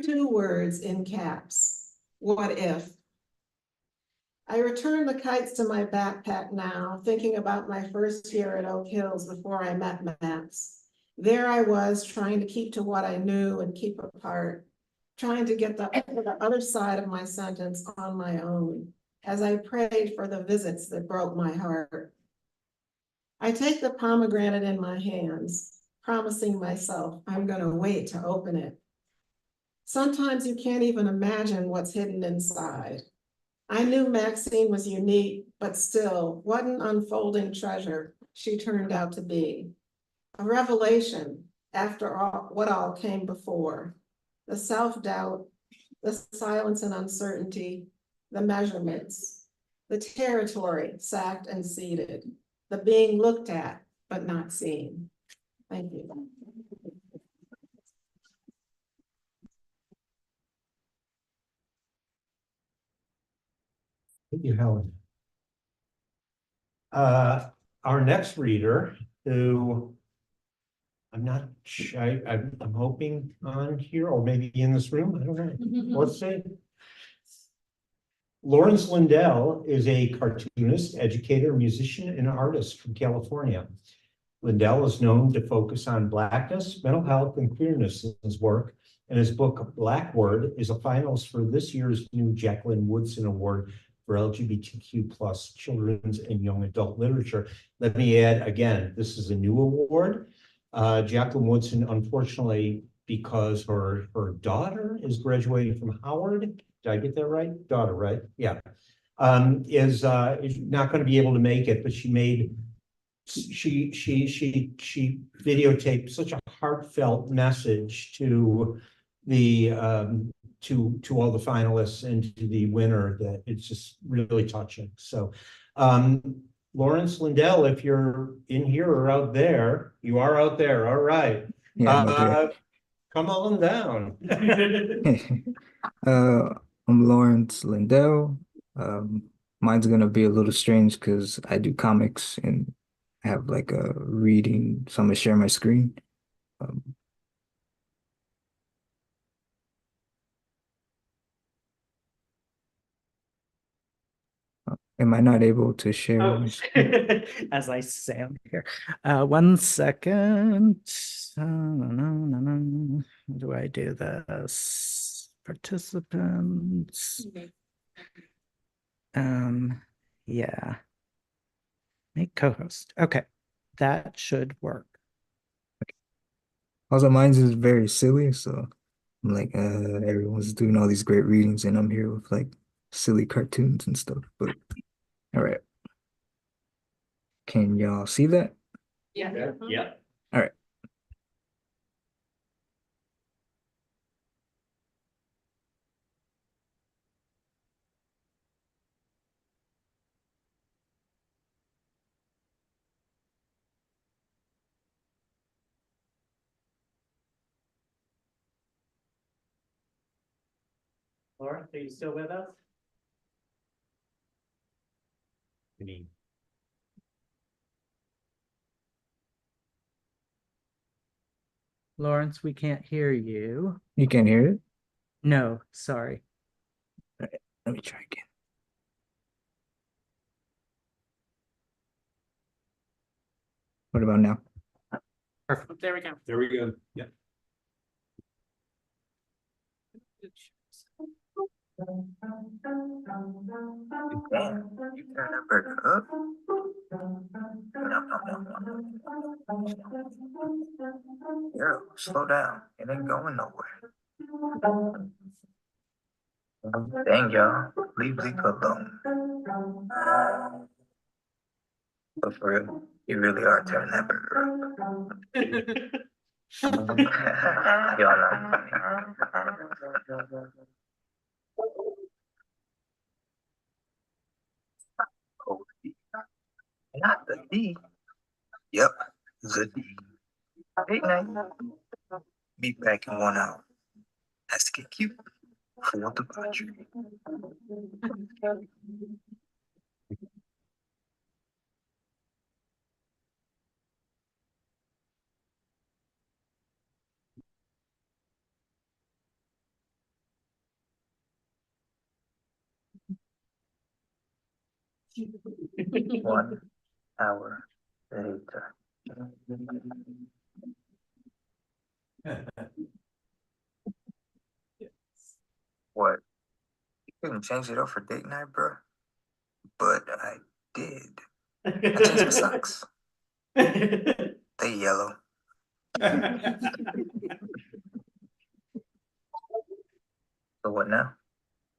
2 words in caps: what if? I returned the kites to my backpack now, thinking about my first year at Oak Hills before I met Max. There I was, trying to keep to what I knew and keep apart, trying to get the other side of my sentence on my own, as I prayed for the visits that broke my heart. I take the pomegranate in my hands, promising myself I'm going to wait to open it. Sometimes you can't even imagine what's hidden inside. I knew Maxine was unique, but still, what an unfolding treasure she turned out to be. A revelation after what all came before. The self-doubt, the silence and uncertainty, the measurements, the territory sacked and ceded, the being looked at but not seen. Thank you. Thank you, Helen. Our next reader, who I'm not sure, I'm hoping on here or maybe in this room, I don't know. Let's see. Lawrence Lindell is a cartoonist, educator, musician, and artist from California. Lindell is known to focus on Blackness, mental health, and queerness in his work, and his book Black Word is a finalist for this year's new Jacqueline Woodson Award for LGBTQ plus children's and young adult literature. Let me add again, this is a new award. Jacqueline Woodson, unfortunately, because her daughter is graduating from Howard. Did I get that right? Daughter, right? Yeah. Is not going to be able to make it, but she videotaped such a heartfelt message to the to all the finalists and to the winner that it's just really touching. So Lawrence Lindell, if you're in here or out there, you are out there. All right. Yeah, I'm out Come on down. here. I'm Lawrence Lindell. Mine's gonna be a little strange because I do comics and I have like a reading, so I'm gonna share my screen. Um, am I not able to share Oh, my screen? as I sound here. 1 second. No. How do I do this? Participants. Yeah. Make co-host. Okay, that should work. Also, mine's is very silly, so I'm like, everyone's doing all these great readings, and I'm here with like silly cartoons and stuff. But all right, can y'all see that? Yeah. Yeah. All right. Laura, are you still with us? Lawrence, we can't hear you. You can't hear it? No, sorry. All right, let me try again. What about now? Perfect. There we go. There we go. Yeah. Damn, you turn that burger up? Girl, slow down. It ain't going nowhere. Dang, y'all. Leave Zeke alone. But for real, you really are turning that burger up. Y'all know. Oh, not the D. Yep, the D. Hey, night. Be back in 1 hour. Let's get cute for the debauchery. One hour later. What? You couldn't change it up for date night, bro? But I did. I changed my socks. They yellow. So what now?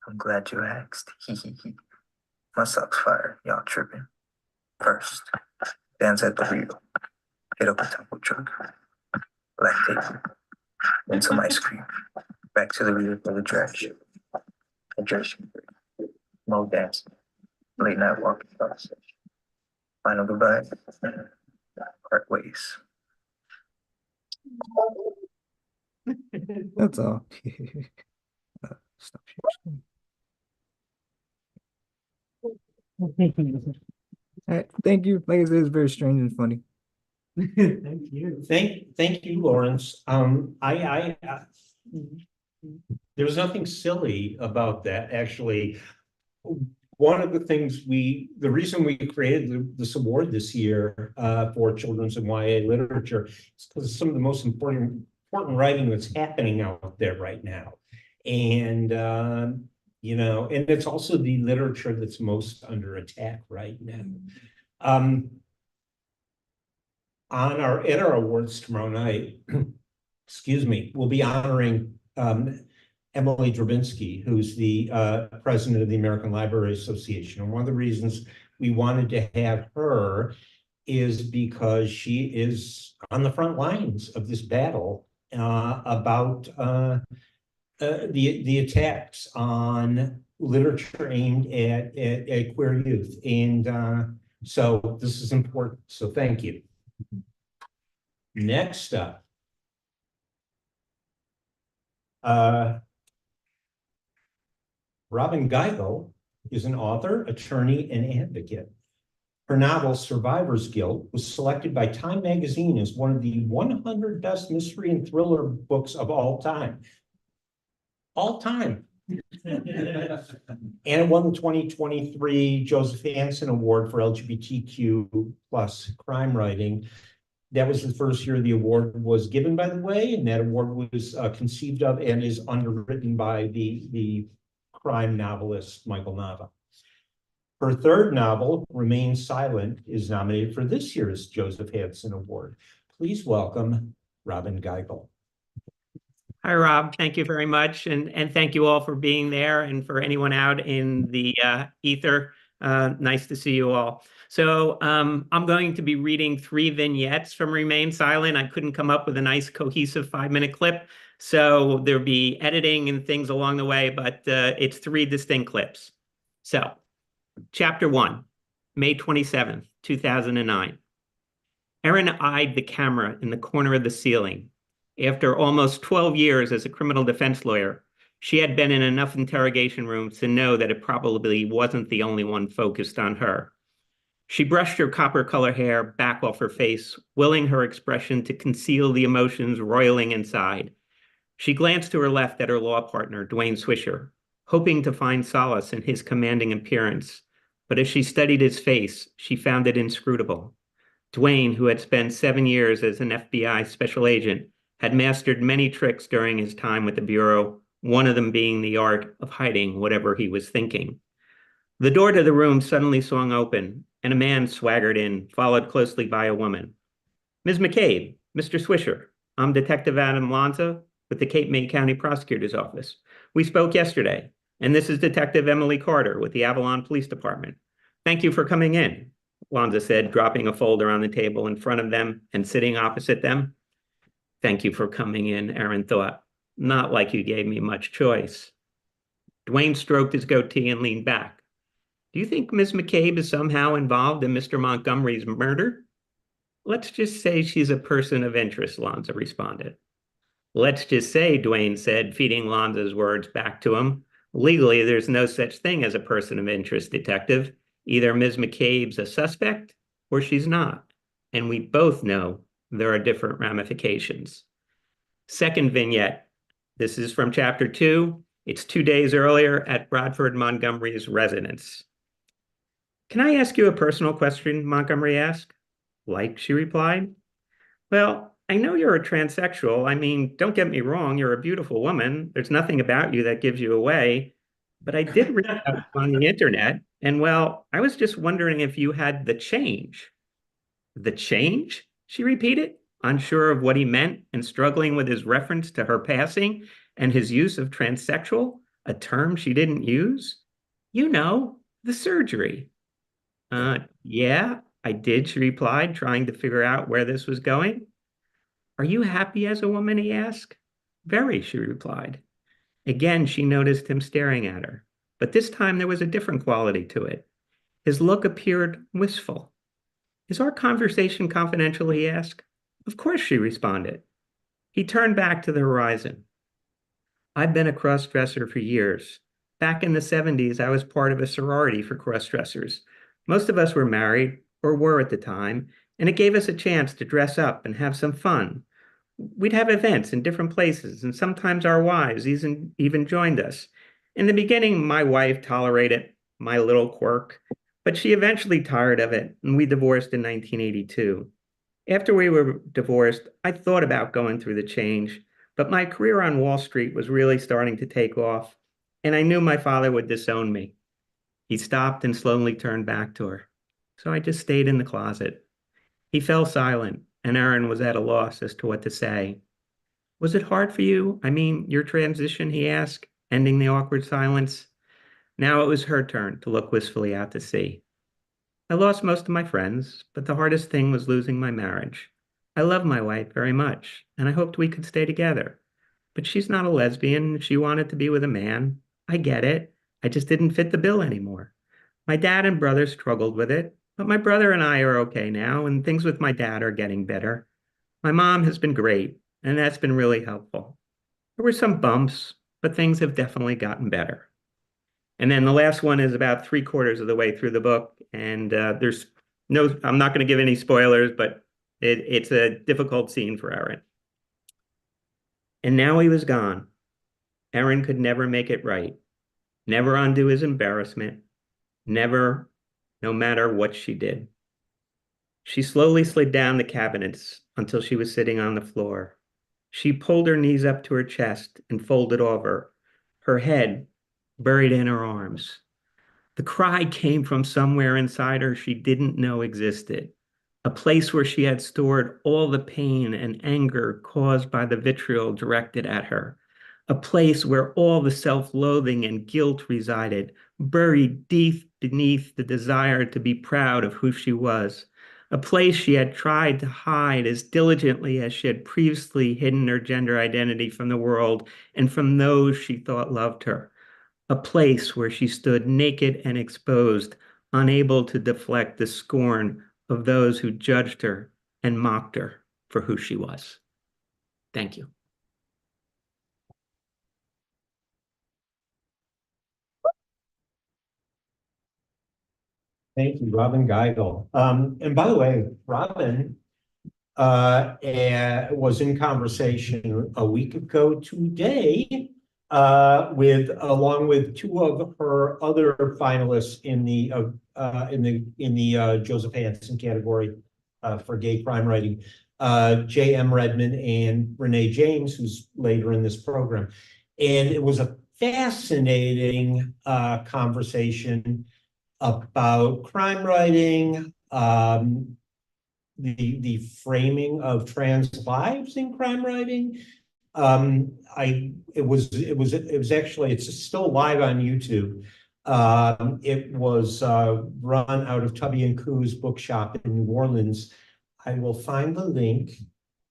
I'm glad you asked. My socks fire. Y'all tripping. First, dance at the wheel. Hit up a taco truck. Lactate. Then some ice cream. Back to the wheel for the trash. Hydration. No dancing. Late night walking conversation. Final goodbye. Part ways. That's all. Stop sharing. All right, thank you. Like I said, it's very strange and funny. Thank you. Thank you, Lawrence. There was nothing silly about that, actually. one of the things the reason we created this award this year for children's and YA literature is because some of the most important writing that's happening out there right now. And, and it's also the literature that's most under attack right now. At our awards tomorrow night, excuse me, we'll be honoring Emily Drabinsky, who's the president of the American Library Association. And one of the reasons we wanted to have her is because she is on the front lines of this battle about the attacks on literature aimed at queer youth. And so this is important. So thank you. Next up. Robin Geigel is an author, attorney, and advocate. Her novel, Survivor's Guilt, was selected by Time magazine as one of the 100 best mystery and thriller books of all time. All time. And it won the 2023 Joseph Hansen Award for LGBTQ plus crime writing. That was the first year the award was given, by the way, and that award was conceived of and is underwritten by the crime novelist Michael Nava. Her third novel, Remain Silent, is nominated for this year's Joseph Hansen Award. Please welcome Robin Geigel. Hi, Rob. Thank you very much. And thank you all for being there, and for anyone out in the ether. Nice to see you all. So I'm going to be reading 3 vignettes from Remain Silent. I couldn't come up with a nice cohesive 5-minute clip. So there'll be editing and things along the way, but it's 3 distinct clips. So Chapter 1, May 27th, 2009. Erin eyed the camera in the corner of the ceiling. After almost 12 years as a criminal defense lawyer, she had been in enough interrogation rooms to know that it probably wasn't the only one focused on her. She brushed her copper-color hair back off her face, willing her expression to conceal the emotions roiling inside. She glanced to her left at her law partner, Dwayne Swisher, hoping to find solace in his commanding appearance. But as she studied his face, she found it inscrutable. Dwayne, who had spent 7 years as an FBI special agent, had mastered many tricks during his time with the Bureau, one of them being the art of hiding whatever he was thinking. The door to the room suddenly swung open, and a man swaggered in, followed closely by a woman. Ms. McCabe, Mr. Swisher, I'm Detective Adam Lanza with the Cape May County Prosecutor's Office. We spoke yesterday, and this is Detective Emily Carter with the Avalon Police Department. Thank you for coming in, Lanza said, dropping a folder on the table in front of them and sitting opposite them. Thank you for coming in, Erin thought. Not like you gave me much choice. Dwayne stroked his goatee and leaned back. Do you think Ms. McCabe is somehow involved in Mr. Montgomery's murder? Let's just say she's a person of interest, Lanza responded. Let's just say, Dwayne said, feeding Lanza's words back to him. Legally, there's no such thing as a person of interest, Detective. Either Ms. McCabe's a suspect or she's not. And we both know there are different ramifications. Second vignette. This is from Chapter 2. It's 2 days earlier at Bradford Montgomery's residence. Can I ask you a personal question? Montgomery asked. Like, she replied. Well, I know you're a transsexual. I mean, don't get me wrong, you're a beautiful woman. There's nothing about you that gives you away. But I did read about you on the internet, and well, I was just wondering if you had the change. The change? She repeated, unsure of what he meant and struggling with his reference to her passing and his use of transsexual, a term she didn't use. You know, the surgery. Yeah, I did, she replied, trying to figure out where this was going. Are you happy as a woman, he asked. Very, she replied. Again, she noticed him staring at her, but this time there was a different quality to it. His look appeared wistful. Is our conversation confidential, he asked. Of course, she responded. He turned back to the horizon. I've been a cross-dresser for years. Back in the 70s, I was part of a sorority for cross-dressers. Most of us were married, or were at the time, and it gave us a chance to dress up and have some fun. We'd have events in different places, and sometimes our wives even joined us. In the beginning, my wife tolerated my little quirk, but she eventually tired of it, and we divorced in 1982. After we were divorced, I thought about going through the change, but my career on Wall Street was really starting to take off, and I knew my father would disown me. He stopped and slowly turned back to her. So I just stayed in the closet. He fell silent, and Aaron was at a loss as to what to say. Was it hard for you? I mean, your transition, he asked, ending the awkward silence. Now it was her turn to look wistfully out to sea. I lost most of my friends, but the hardest thing was losing my marriage. I love my wife very much, and I hoped we could stay together. But she's not a lesbian. She wanted to be with a man. I get it. I just didn't fit the bill anymore. My dad and brother struggled with it, but my brother and I are okay now, and things with my dad are getting better. My mom has been great, and that's been really helpful. There were some bumps, but things have definitely gotten better. And then the last one is about 3/4 of the way through the book, and there's no, I'm not going to give any spoilers, but it's a difficult scene for Aaron. And now he was gone. Aaron could never make it right, never undo his embarrassment, never, no matter what she did. She slowly slid down the cabinets until she was sitting on the floor. She pulled her knees up to her chest and folded over, her head buried in her arms. The cry came from somewhere inside her she didn't know existed, a place where she had stored all the pain and anger caused by the vitriol directed at her, a place where all the self-loathing and guilt resided, buried deep beneath the desire to be proud of who she was, a place she had tried to hide as diligently as she had previously hidden her gender identity from the world and from those she thought loved her, a place where she stood naked and exposed, unable to deflect the scorn of those who judged her and mocked her for who she was. Thank you. Thank you, Robin Geigel. And by the way, Robin was in conversation a week ago today with along with two of her other finalists in the Joseph Hansen category for gay crime writing, J.M. Redmond and Renee James, who's later in this program. And it was a fascinating conversation about crime writing, the framing of trans lives in crime writing. It was actually, it's still live on YouTube. It was run out of Tubby and Coo's bookshop in New Orleans. I will find the link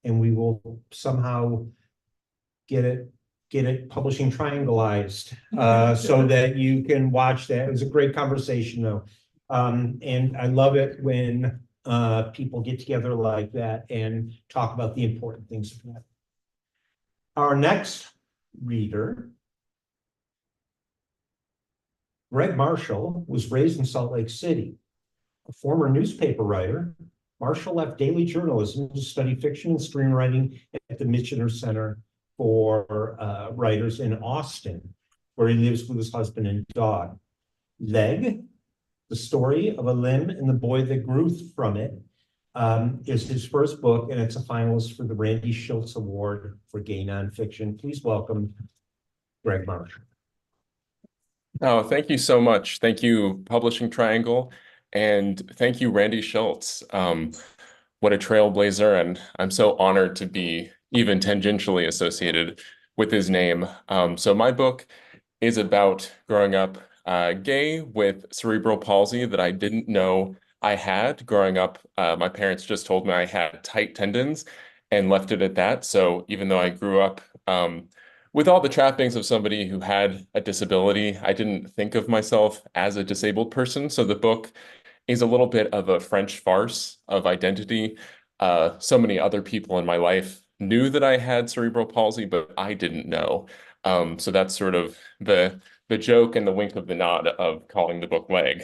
and we will somehow get it publishing triangleized so that you can watch that. It was a great conversation though. And I love it when people get together like that and talk about the important things of that. Our next reader, Greg Marshall, was raised in Salt Lake City. A former newspaper writer, Marshall left daily journalism to study fiction and screenwriting at the Michener Center for writers in Austin, where he lives with his husband and dog. Leg, the story of a limb and the boy that grew from it, is his first book, and it's a finalist for the Randy Schultz Award for Gay Nonfiction. Please welcome Greg Marshall. Oh, thank you so much. Thank you, Publishing Triangle, and thank you, Randy Schultz. What a trailblazer, and I'm so honored to be even tangentially associated with his name. So my book is about growing up gay with cerebral palsy that I didn't know I had growing up. My parents just told me I had tight tendons and left it at that. So even though I grew up with all the trappings of somebody who had a disability, I didn't think of myself as a disabled person. So the book is a little bit of a French farce of identity. So many other people in my life knew that I had cerebral palsy, but I didn't know. So that's sort of the joke and the wink of the nod of calling the book Leg.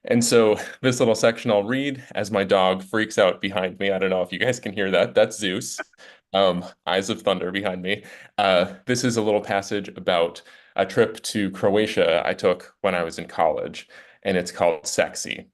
And so this little section I'll read as my dog freaks out behind me. I don't know if you guys can hear that. That's Zeus. Eyes of thunder behind me. This is a little passage about a trip to Croatia I took when I was in college, and it's called Sexy.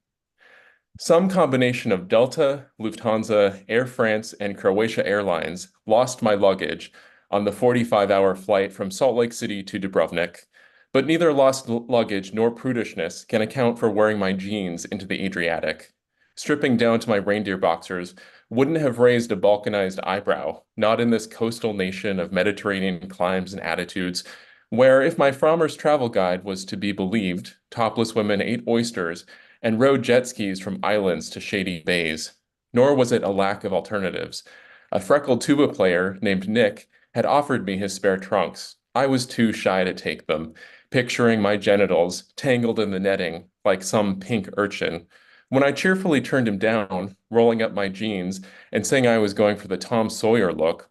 Some combination of Delta, Lufthansa, Air France, and Croatia Airlines lost my luggage on the 45-hour flight from Salt Lake City to Dubrovnik, but neither lost luggage nor prudishness can account for wearing my jeans into the Adriatic. Stripping down to my reindeer boxers wouldn't have raised a balkanized eyebrow, not in this coastal nation of Mediterranean climes and attitudes, where, if my Frommer's travel guide was to be believed, topless women ate oysters and rode jet skis from islands to shady bays. Nor was it a lack of alternatives. A freckled tuba player named Nick had offered me his spare trunks. I was too shy to take them, picturing my genitals tangled in the netting like some pink urchin. When I cheerfully turned him down, rolling up my jeans and saying I was going for the Tom Sawyer look,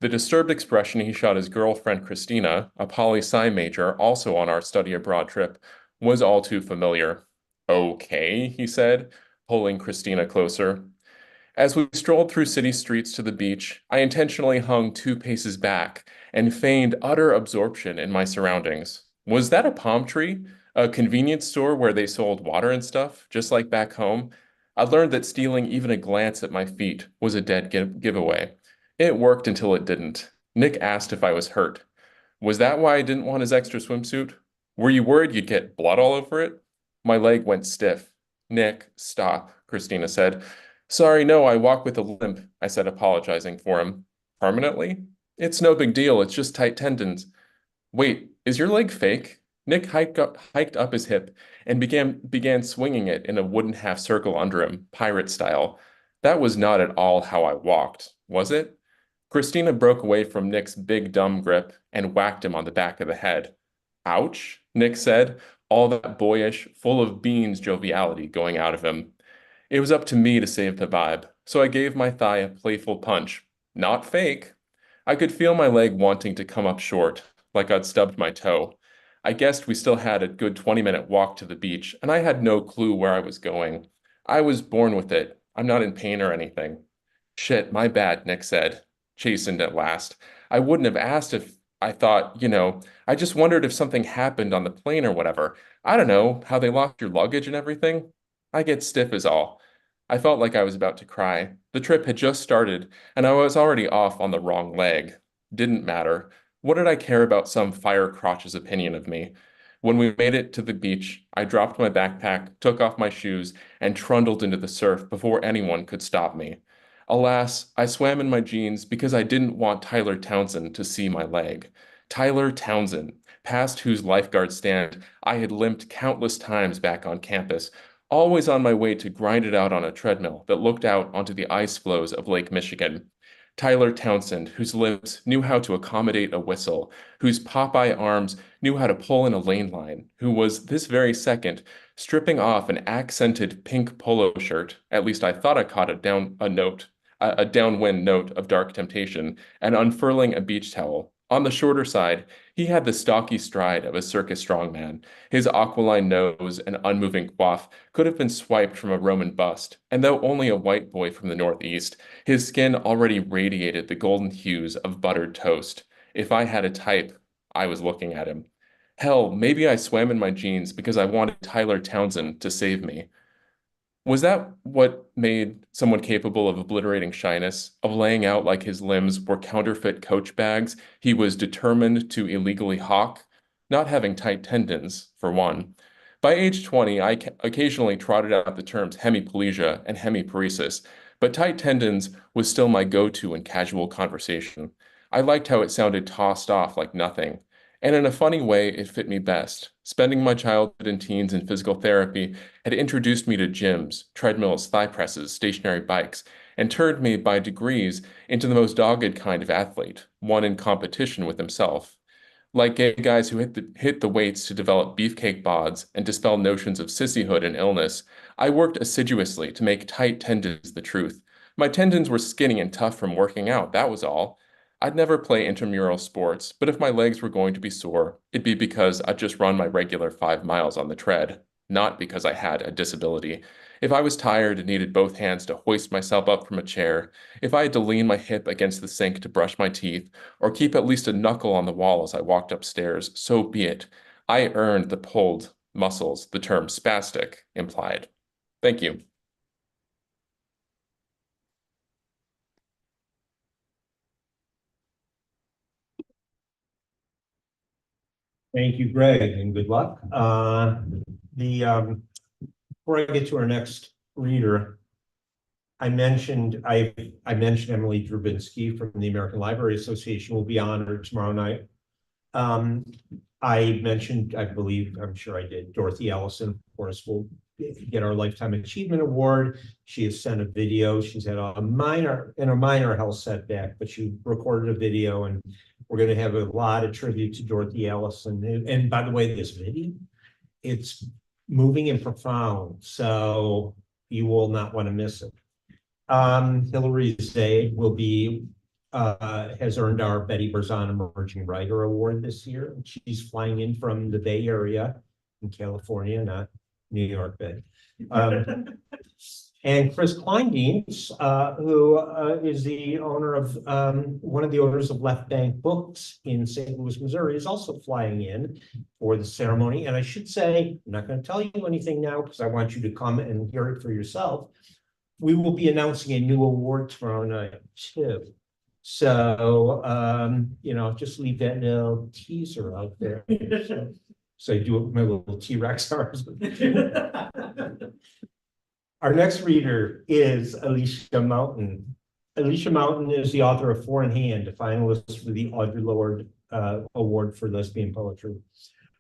the disturbed expression he shot his girlfriend Christina, a poli-sci major also on our study abroad trip, was all too familiar. Okay, he said, pulling Christina closer. As we strolled through city streets to the beach, I intentionally hung 2 paces back and feigned utter absorption in my surroundings. Was that a palm tree? A convenience store where they sold water and stuff, just like back home? I learned that stealing even a glance at my feet was a dead giveaway. It worked until it didn't. Nick asked if I was hurt. Was that why I didn't want his extra swimsuit? Were you worried you'd get blood all over it? My leg went stiff. Nick, stop, Christina said. Sorry, no, I walk with a limp, I said, apologizing for him. Permanently? It's no big deal, it's just tight tendons. Wait, is your leg fake? Nick hiked up his hip and began swinging it in a wooden half circle under him, pirate style. That was not at all how I walked, was it? Christina broke away from Nick's big dumb grip and whacked him on the back of the head. Ouch, Nick said, all that boyish, full of beans joviality going out of him. It was up to me to save the vibe, so I gave my thigh a playful punch. Not fake. I could feel my leg wanting to come up short, like I'd stubbed my toe. I guessed we still had a good 20-minute walk to the beach, and I had no clue where I was going. I was born with it. I'm not in pain or anything. Shit, my bad, Nick said, chastened at last. I wouldn't have asked if I thought, I just wondered if something happened on the plane or whatever. I don't know, how they lost your luggage and everything. I get stiff is all. I felt like I was about to cry. The trip had just started, and I was already off on the wrong leg. Didn't matter. What did I care about some fire crotch's opinion of me? When we made it to the beach, I dropped my backpack, took off my shoes, and trundled into the surf before anyone could stop me. Alas, I swam in my jeans because I didn't want Tyler Townsend to see my leg. Tyler Townsend, past whose lifeguard stand I had limped countless times back on campus, always on my way to grind it out on a treadmill that looked out onto the ice floes of Lake Michigan. Tyler Townsend, whose lips knew how to accommodate a whistle, whose Popeye arms knew how to pull in a lane line, who was this very second stripping off an accented pink polo shirt, at least I thought I caught a downwind note of dark temptation, and unfurling a beach towel. On the shorter side, he had the stocky stride of a circus strongman. His aquiline nose and unmoving coif could have been swiped from a Roman bust, and though only a white boy from the Northeast, his skin already radiated the golden hues of buttered toast. If I had a type, I was looking at him. Hell, maybe I swam in my jeans because I wanted Tyler Townsend to save me. Was that what made someone capable of obliterating shyness, of laying out like his limbs were counterfeit coach bags he was determined to illegally hawk? Not having tight tendons, for one. By age 20, I occasionally trotted out the terms hemiplegia and hemiparesis, but tight tendons was still my go-to in casual conversation. I liked how it sounded tossed off like nothing. And in a funny way, it fit me best. Spending my childhood and teens in physical therapy had introduced me to gyms, treadmills, thigh presses, stationary bikes, and turned me by degrees into the most dogged kind of athlete, one in competition with himself. Like gay guys who hit the weights to develop beefcake bods and dispel notions of sissyhood and illness, I worked assiduously to make tight tendons the truth. My tendons were skinny and tough from working out, that was all. I'd never play intramural sports, but if my legs were going to be sore, it'd be because I'd just run my regular 5 miles on the tread. not because I had a disability. If I was tired and needed both hands to hoist myself up from a chair, if I had to lean my hip against the sink to brush my teeth, or keep at least a knuckle on the wall as I walked upstairs, so be it. I earned the pulled muscles the term spastic implied. Thank you. Thank you, Greg, and good luck. Before I get to our next reader, I mentioned Emily Drabinski from the American Library Association will be honored tomorrow night. I mentioned, I'm sure I did, Dorothy Ellison, of course, will get our Lifetime Achievement Award. She has sent a video. She's had a minor health setback, but she recorded a video, and we're going to have a lot of tribute to Dorothy Ellison. And by the way, this video, it's moving and profound, so you will not want to miss it. Hillary Zay will be has earned our Betty Berzon Emerging Writer Award this year. She's flying in from the Bay Area in California, not New York Bay. And Chris Kleindienst, who is the owner of one of the owners of Left Bank Books in St. Louis, Missouri, is also flying in for the ceremony. And I should say, I'm not going to tell you anything now because I want you to come and hear it for yourself. We will be announcing a new award tomorrow night too. So, just leave that little teaser out there. So I do my little T-Rex arms. Our next reader is Alicia Mountain. Alicia Mountain is the author of Four in Hand, a finalist for the Audre Lorde Award for Lesbian Poetry.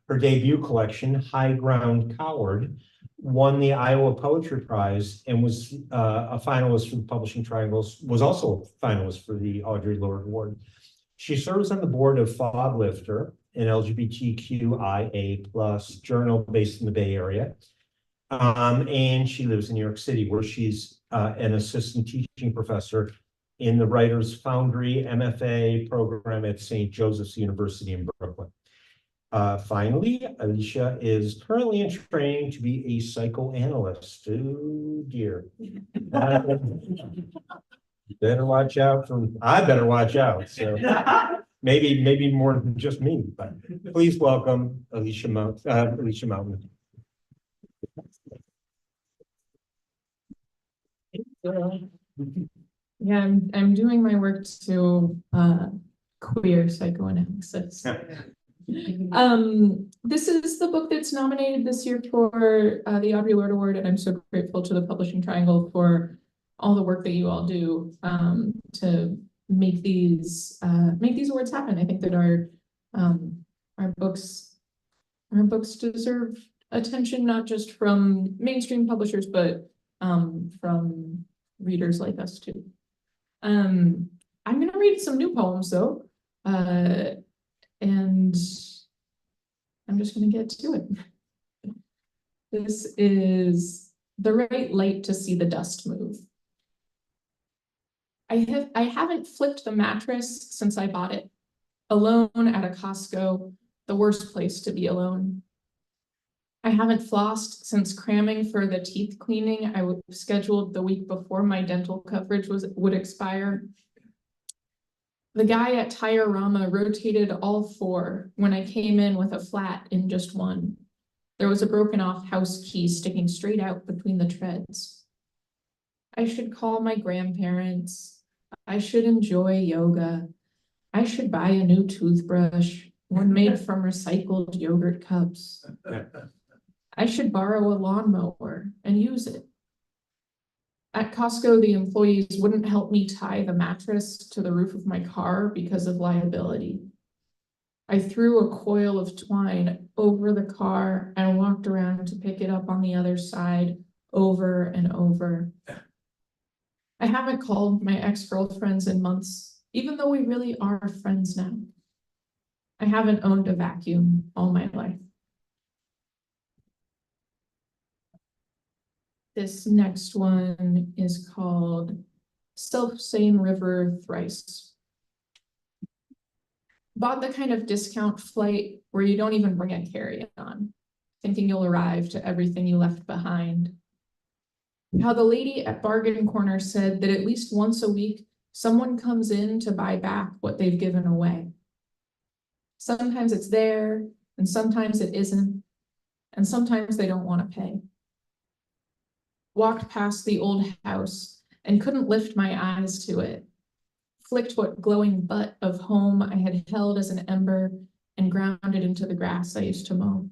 Her debut collection, High Ground Coward, won the Iowa Poetry Prize and was a finalist for the Publishing Triangles, was also a finalist for the Audre Lorde Award. She serves on the board of Fog Lifter, an LGBTQIA+ journal based in the Bay Area. And she lives in New York City, where she's an assistant teaching professor in the Writers Foundry MFA program at St. Joseph's University in Brooklyn. Finally, Alicia is currently in training to be a psychoanalyst. Oh dear. Better watch out I better watch out. So maybe more than just me, but please welcome Alicia Mountain. Yeah, I'm doing my work to queer psychoanalysis. This is the book that's nominated this year for the Audre Lorde Award, and I'm so grateful to the Publishing Triangle for all the work that you all do to make these awards happen. I think that our books deserve attention, not just from mainstream publishers, but from readers like us too. I'm going to read some new poems though, and I'm just going to get to it. This is The Right Light to See the Dust Move. I haven't flipped the mattress since I bought it. Alone at a Costco, the worst place to be alone. I haven't flossed since cramming for the teeth cleaning I scheduled the week before my dental coverage would expire. The guy at Tire-Rama rotated all four when I came in with a flat in just one. There was a broken off house key sticking straight out between the treads. I should call my grandparents. I should enjoy yoga. I should buy a new toothbrush, one made from recycled yogurt cups. I should borrow a lawnmower and use it. At Costco, the employees wouldn't help me tie the mattress to the roof of my car because of liability. I threw a coil of twine over the car and walked around to pick it up on the other side over and over. I haven't called my ex-girlfriends in months, even though we really are friends now. I haven't owned a vacuum all my life. This next one is called Self-Same River Thrice. Bought the kind of discount flight where you don't even bring a carry-on. thinking you'll arrive to everything you left behind. How the lady at Bargain Corner said that at least once a week, someone comes in to buy back what they've given away. Sometimes it's there, and sometimes it isn't, and sometimes they don't want to pay. Walked past the old house and couldn't lift my eyes to it. Flicked what glowing butt of home I had held as an ember and ground it into the grass I used to mow.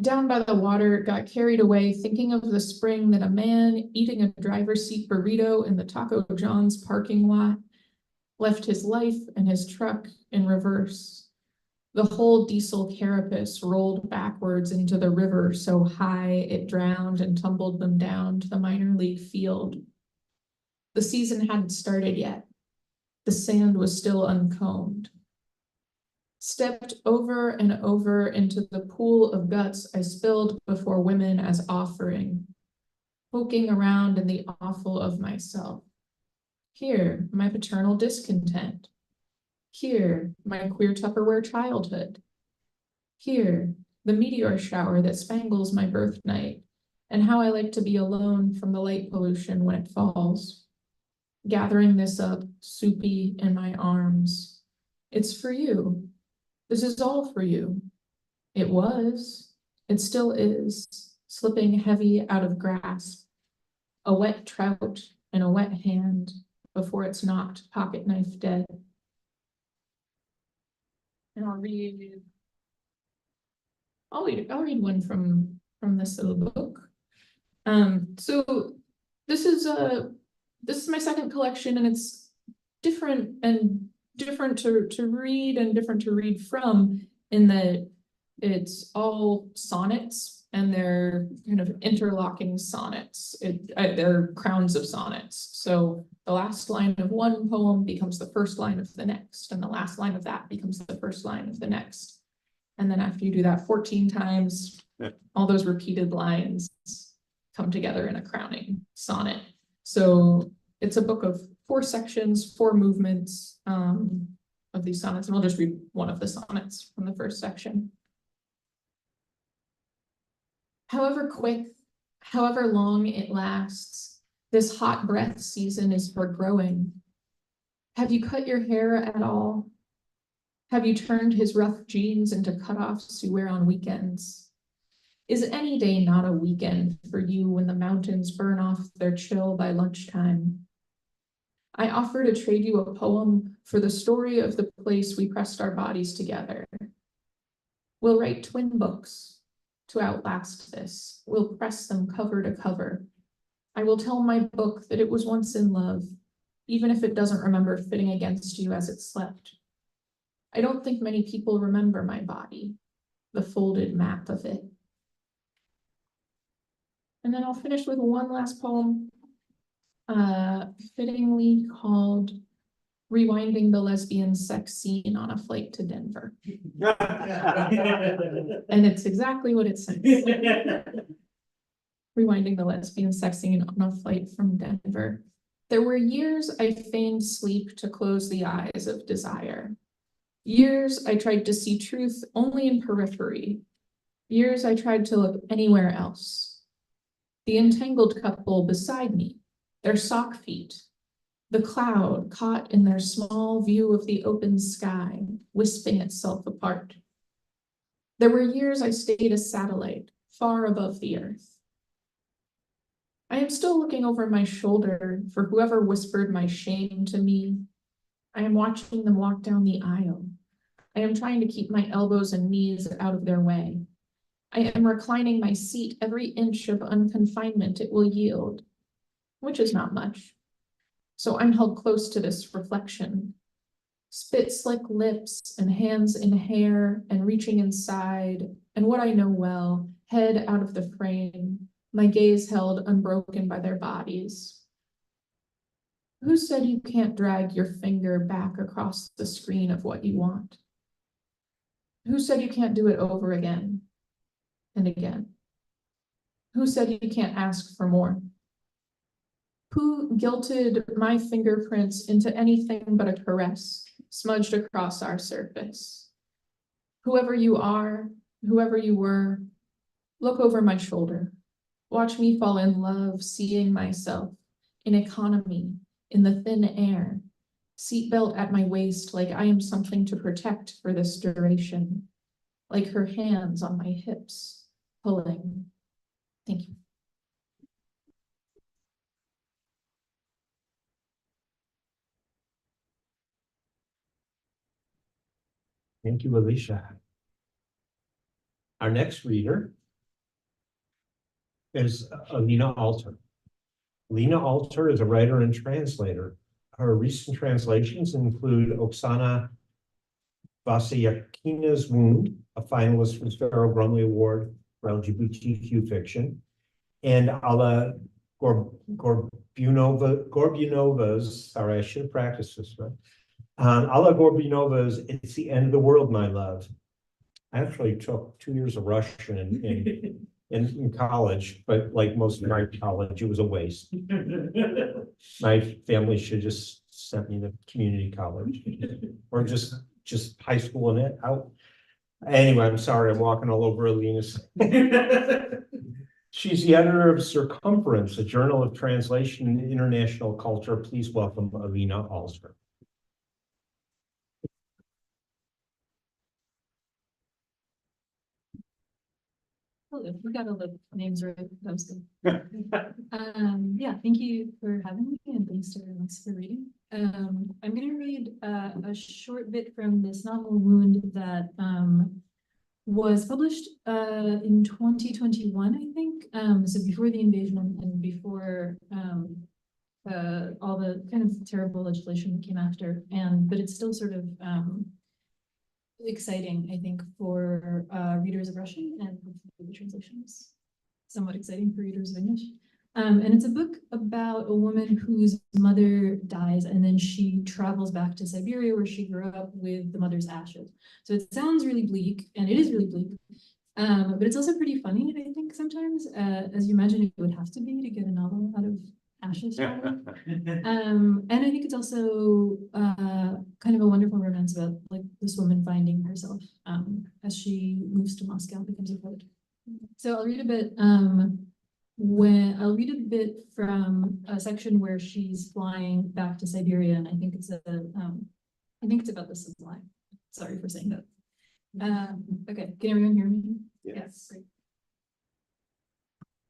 Down by the water, got carried away thinking of the spring that a man eating a driver's seat burrito in the Taco John's parking lot left his life and his truck in reverse. The whole diesel carapace rolled backwards into the river so high it drowned and tumbled them down to the minor league field. The season hadn't started yet. The sand was still uncombed. Stepped over and over into the pool of guts I spilled before women as offering, poking around in the offal of myself. Here, my paternal discontent. Here, my queer Tupperware childhood. Here, the meteor shower that spangles my birth night, and how I like to be alone from the light pollution when it falls. Gathering this up, soupy in my arms. It's for you. This is all for you. It was. It still is, slipping heavy out of grasp. A wet trout in a wet hand before it's knocked pocket knife dead. And I'll read one from this little book. So this is my second collection, and it's different to read and different to read from, in that it's all sonnets and they're kind of interlocking sonnets. They're crowns of sonnets. So the last line of one poem becomes the first line of the next, and the last line of that becomes the first line of the next. And then after you do that 14 times, all those repeated lines come together in a crowning sonnet. So it's a book of 4 sections, 4 movements of these sonnets, and I'll just read one of the sonnets from the first section. However quick, however long it lasts, this hot breath season is for growing. Have you cut your hair at all? Have you turned his rough jeans into cutoffs you wear on weekends? Is any day not a weekend for you when the mountains burn off their chill by lunchtime? I offer to trade you a poem for the story of the place we pressed our bodies together. We'll write twin books to outlast this. We'll press them cover to cover. I will tell my book that it was once in love, even if it doesn't remember fitting against you as it slept. I don't think many people remember my body, the folded map of it. And then I'll finish with one last poem, fittingly called Rewinding the Lesbian Sex Scene on a Flight to Denver. And it's exactly what it says. Rewinding the lesbian sex scene on a flight from Denver. There were years I feigned sleep to close the eyes of desire. Years I tried to see truth only in periphery. Years I tried to look anywhere else. The entangled couple beside me, their sock feet, the cloud caught in their small view of the open sky, wisping itself apart. There were years I stayed a satellite, far above the earth. I am still looking over my shoulder for whoever whispered my shame to me. I am watching them walk down the aisle. I am trying to keep my elbows and knees out of their way. I am reclining my seat every inch of unconfinement it will yield, which is not much. So I'm held close to this reflection. Spit-slick lips and hands in hair and reaching inside, and what I know well, head out of the frame, my gaze held unbroken by their bodies. Who said you can't drag your finger back across the screen of what you want? Who said you can't do it over again and again? Who said you can't ask for more? Who guilted my fingerprints into anything but a caress smudged across our surface? Whoever you are, whoever you were, look over my shoulder. Watch me fall in love, seeing myself in economy, in the thin air, seatbelt at my waist like I am something to protect for this duration, like her hands on my hips, pulling. Thank you. Thank you, Alicia. Our next reader is Alina Alter. Alina Alter is a writer and translator. Her recent translations include Oksana Vasyakina's Wound, a finalist for the Sparrow Brumley Award for LGBTQ fiction, and Alla Gorbunova's, sorry, I should have practiced this one. Alla Gorbunova's It's the End of the World, My Love. I actually took 2 years of Russian in college, but like most of my college, it was a waste. My family should just sent me to community college or just high school and it out. Anyway, I'm sorry, I'm walking all over Alina's. She's the editor of Circumference, a journal of translation and international culture. Please welcome Alina Alter. Hello, we got all the names right. That was good. Yeah, thank you for having me and thanks to everyone else for reading. I'm going to read a short bit from this novel Wound that was published in 2021, I think. So before the invasion and before all the kind of terrible legislation that came after. But it's still sort of exciting, I think, for readers of Russian, and the translation is somewhat exciting for readers of English. And it's a book about a woman whose mother dies, and then she travels back to Siberia where she grew up with the mother's ashes. So it sounds really bleak, and it is really bleak, but it's also pretty funny, I think, sometimes, as you imagine it would have to be to get a novel out of ashes. And I think it's also kind of a wonderful romance about like this woman finding herself as she moves to Moscow, becomes a poet. So I'll read a bit from a section where she's flying back to Siberia, and I think it's about the supply. Sorry for saying that. Okay, can everyone hear me? Yes. Great.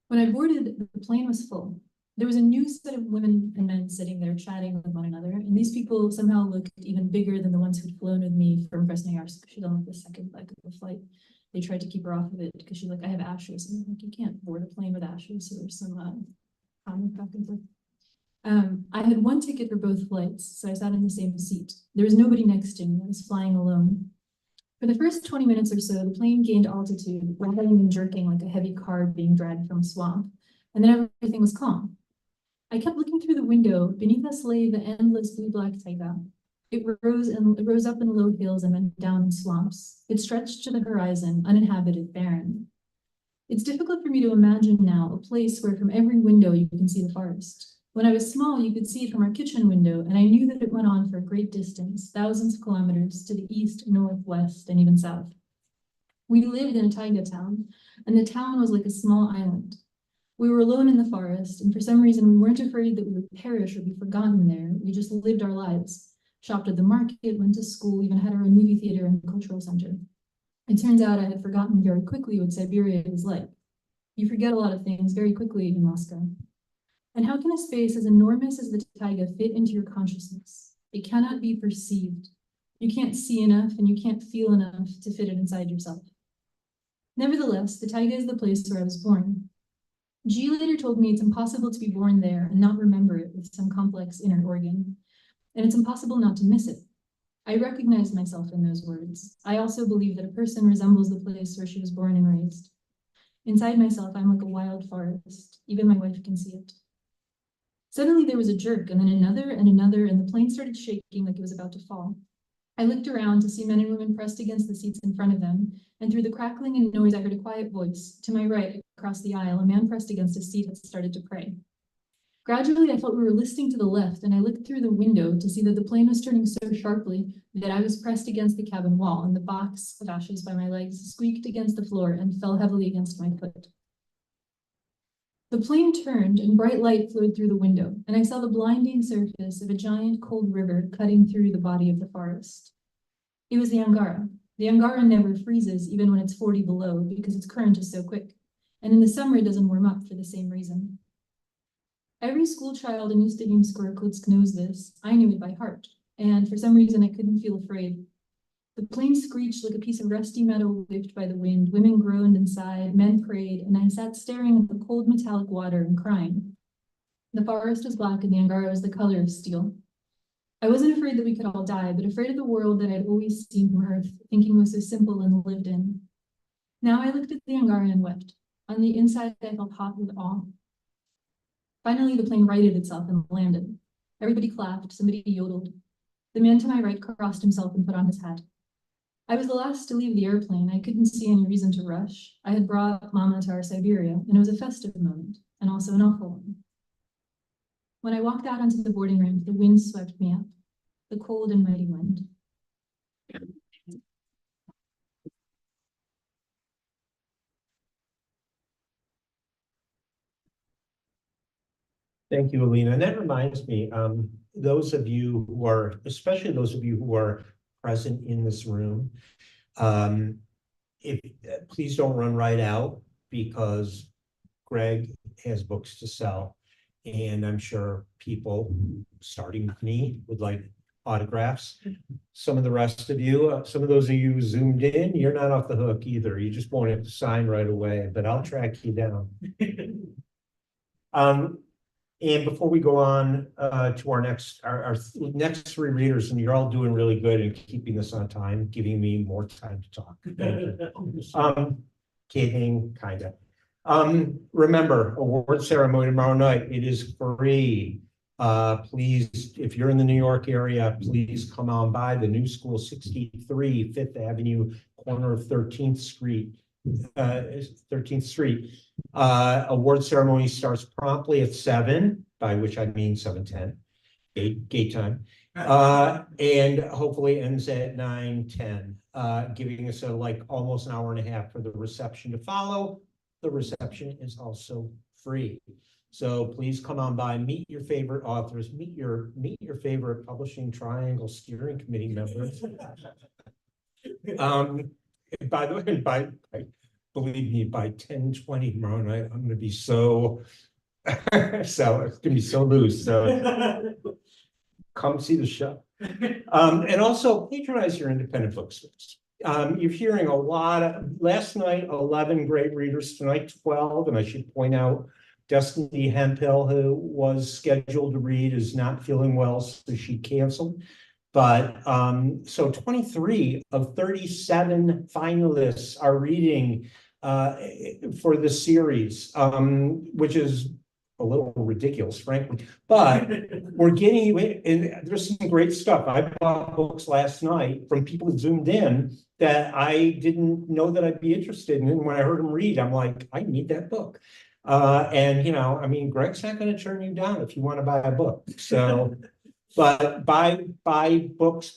When I boarded, the plane was full. There was a new set of women and men sitting there chatting with one another, and these people somehow looked even bigger than the ones who'd flown with me from Krasnoyarsk. She's on the second leg of the flight. They tried to keep her off of it because she's like, I have ashes. And I'm like, you can't board a plane with ashes. So there's some comment back and forth. I had one ticket for both flights, so I sat in the same seat. There was nobody next to me. I was flying alone. For the first 20 minutes or so, the plane gained altitude, rattling and jerking like a heavy car being dragged from a swamp. And then everything was calm. I kept looking through the window. Beneath us lay the endless blue-black taiga. It rose up in low hills and went down in swamps. It stretched to the horizon, uninhabited, barren. It's difficult for me to imagine now a place where from every window you can see the forest. When I was small, you could see it from our kitchen window, and I knew that it went on for a great distance, thousands of kilometers to the east, north, west, and even south. We lived in a taiga town, and the town was like a small island. We were alone in the forest, and for some reason, we weren't afraid that we would perish or be forgotten there. We just lived our lives, shopped at the market, went to school, even had our own movie theater and cultural center. It turns out I had forgotten very quickly what Siberia is like. You forget a lot of things very quickly in Moscow. And how can a space as enormous as the taiga fit into your consciousness? It cannot be perceived. You can't see enough and you can't feel enough to fit it inside yourself. Nevertheless, the taiga is the place where I was born. G later told me it's impossible to be born there and not remember it with some complex inner organ. And it's impossible not to miss it. I recognized myself in those words. I also believe that a person resembles the place where she was born and raised. Inside myself, I'm like a wild forest. Even my wife can see it. Suddenly there was a jerk, and then another, and the plane started shaking like it was about to fall. I looked around to see men and women pressed against the seats in front of them, and through the crackling and noise, I heard a quiet voice. To my right, across the aisle, a man pressed against a seat had started to pray. Gradually, I felt we were listing to the left, and I looked through the window to see that the plane was turning so sharply that I was pressed against the cabin wall, and the box of ashes by my legs squeaked against the floor and fell heavily against my foot. The plane turned, and bright light flowed through the window, and I saw the blinding surface of a giant cold river cutting through the body of the forest. It was the Angara. The Angara never freezes, even when it's 40 below, because its current is so quick. And in the summer, it doesn't warm up for the same reason. Every school child in New Stadium Square knows this. I knew it by heart, and for some reason I couldn't feel afraid. The plane screeched like a piece of rusty metal whipped by the wind. Women groaned and sighed, men prayed, and I sat staring at the cold metallic water and crying. The forest was black and the Angara was the color of steel. I wasn't afraid that we could all die, but afraid of the world that I'd always seen from Earth, thinking was so simple and lived in. Now I looked at the Angara and wept. On the inside, I felt hot with awe. Finally, the plane righted itself and landed. Everybody clapped, somebody yodeled. The man to my right crossed himself and put on his hat. I was the last to leave the airplane. I couldn't see any reason to rush. I had brought Mama to our Siberia, and it was a festive moment, and also an awful one. When I walked out onto the boarding ramp, the wind swept me up, the cold and mighty wind. Thank you, Alina. And that reminds me, those of you who are, especially those of you who are present in this room, please don't run right out, because Greg has books to sell. And I'm sure people, starting with me, would like autographs. Some of the rest of you, some of those of you who zoomed in, you're not off the hook either. You just won't have to sign right away, but I'll track you down. And before we go on to our next next three readers, and you're all doing really good in keeping this on time, giving me more time to talk. Kidding, kind of. Remember, award ceremony tomorrow night. It is free. Please, if you're in the New York area, please come on by the New School 63 Fifth Avenue, corner of 13th Street. 13th Street. Award ceremony starts promptly at 7, by which I mean 7:10, gate time, and hopefully ends at 9:10, giving us almost an hour and a half for the reception to follow. The reception is also free. So please come on by, meet your favorite authors, meet your favorite Publishing Triangle steering committee members. By the way, believe me, by 10:20 tomorrow night, I'm going to be so it's going to be so loose. So come see the show. And also patronize your independent bookstores. You're hearing a lot last night, 11 great readers, tonight 12, and I should point out Destiny Hemphill, who was scheduled to read, is not feeling well, so she canceled. But so 23 of 37 finalists are reading for the series, which is a little ridiculous, frankly, but we're getting, and there's some great stuff. I bought books last night from people who zoomed in that I didn't know that I'd be interested in. And when I heard them read, I'm like, I need that book. And I mean, Greg's not going to turn you down if you want to buy a book. So, but buy books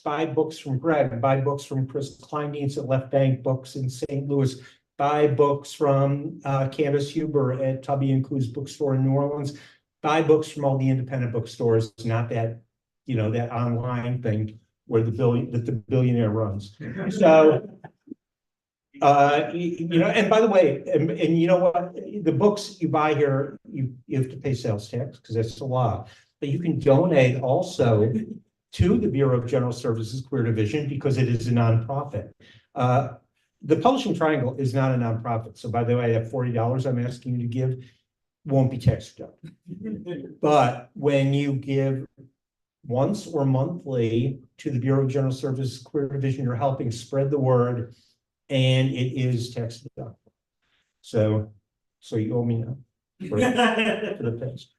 from Greg, buy books from Chris Kleindienst at Left Bank Books in St. Louis. Buy books from Candace Huber at Tubby and Clu's bookstore in New Orleans. Buy books from all the independent bookstores, not that, that online thing where the billionaire runs. So, and by the way, and you know what, the books you buy here, you have to pay sales tax because that's the law. But you can donate also to the Bureau of General Services Queer Division because it is a nonprofit. The Publishing Triangle is not a nonprofit. So by the way, that $40 I'm asking you to give won't be tax deductible. But when you give once or monthly to the Bureau of General Services Queer Division, you're helping spread the word, and it is tax deductible. So you owe me now for the page.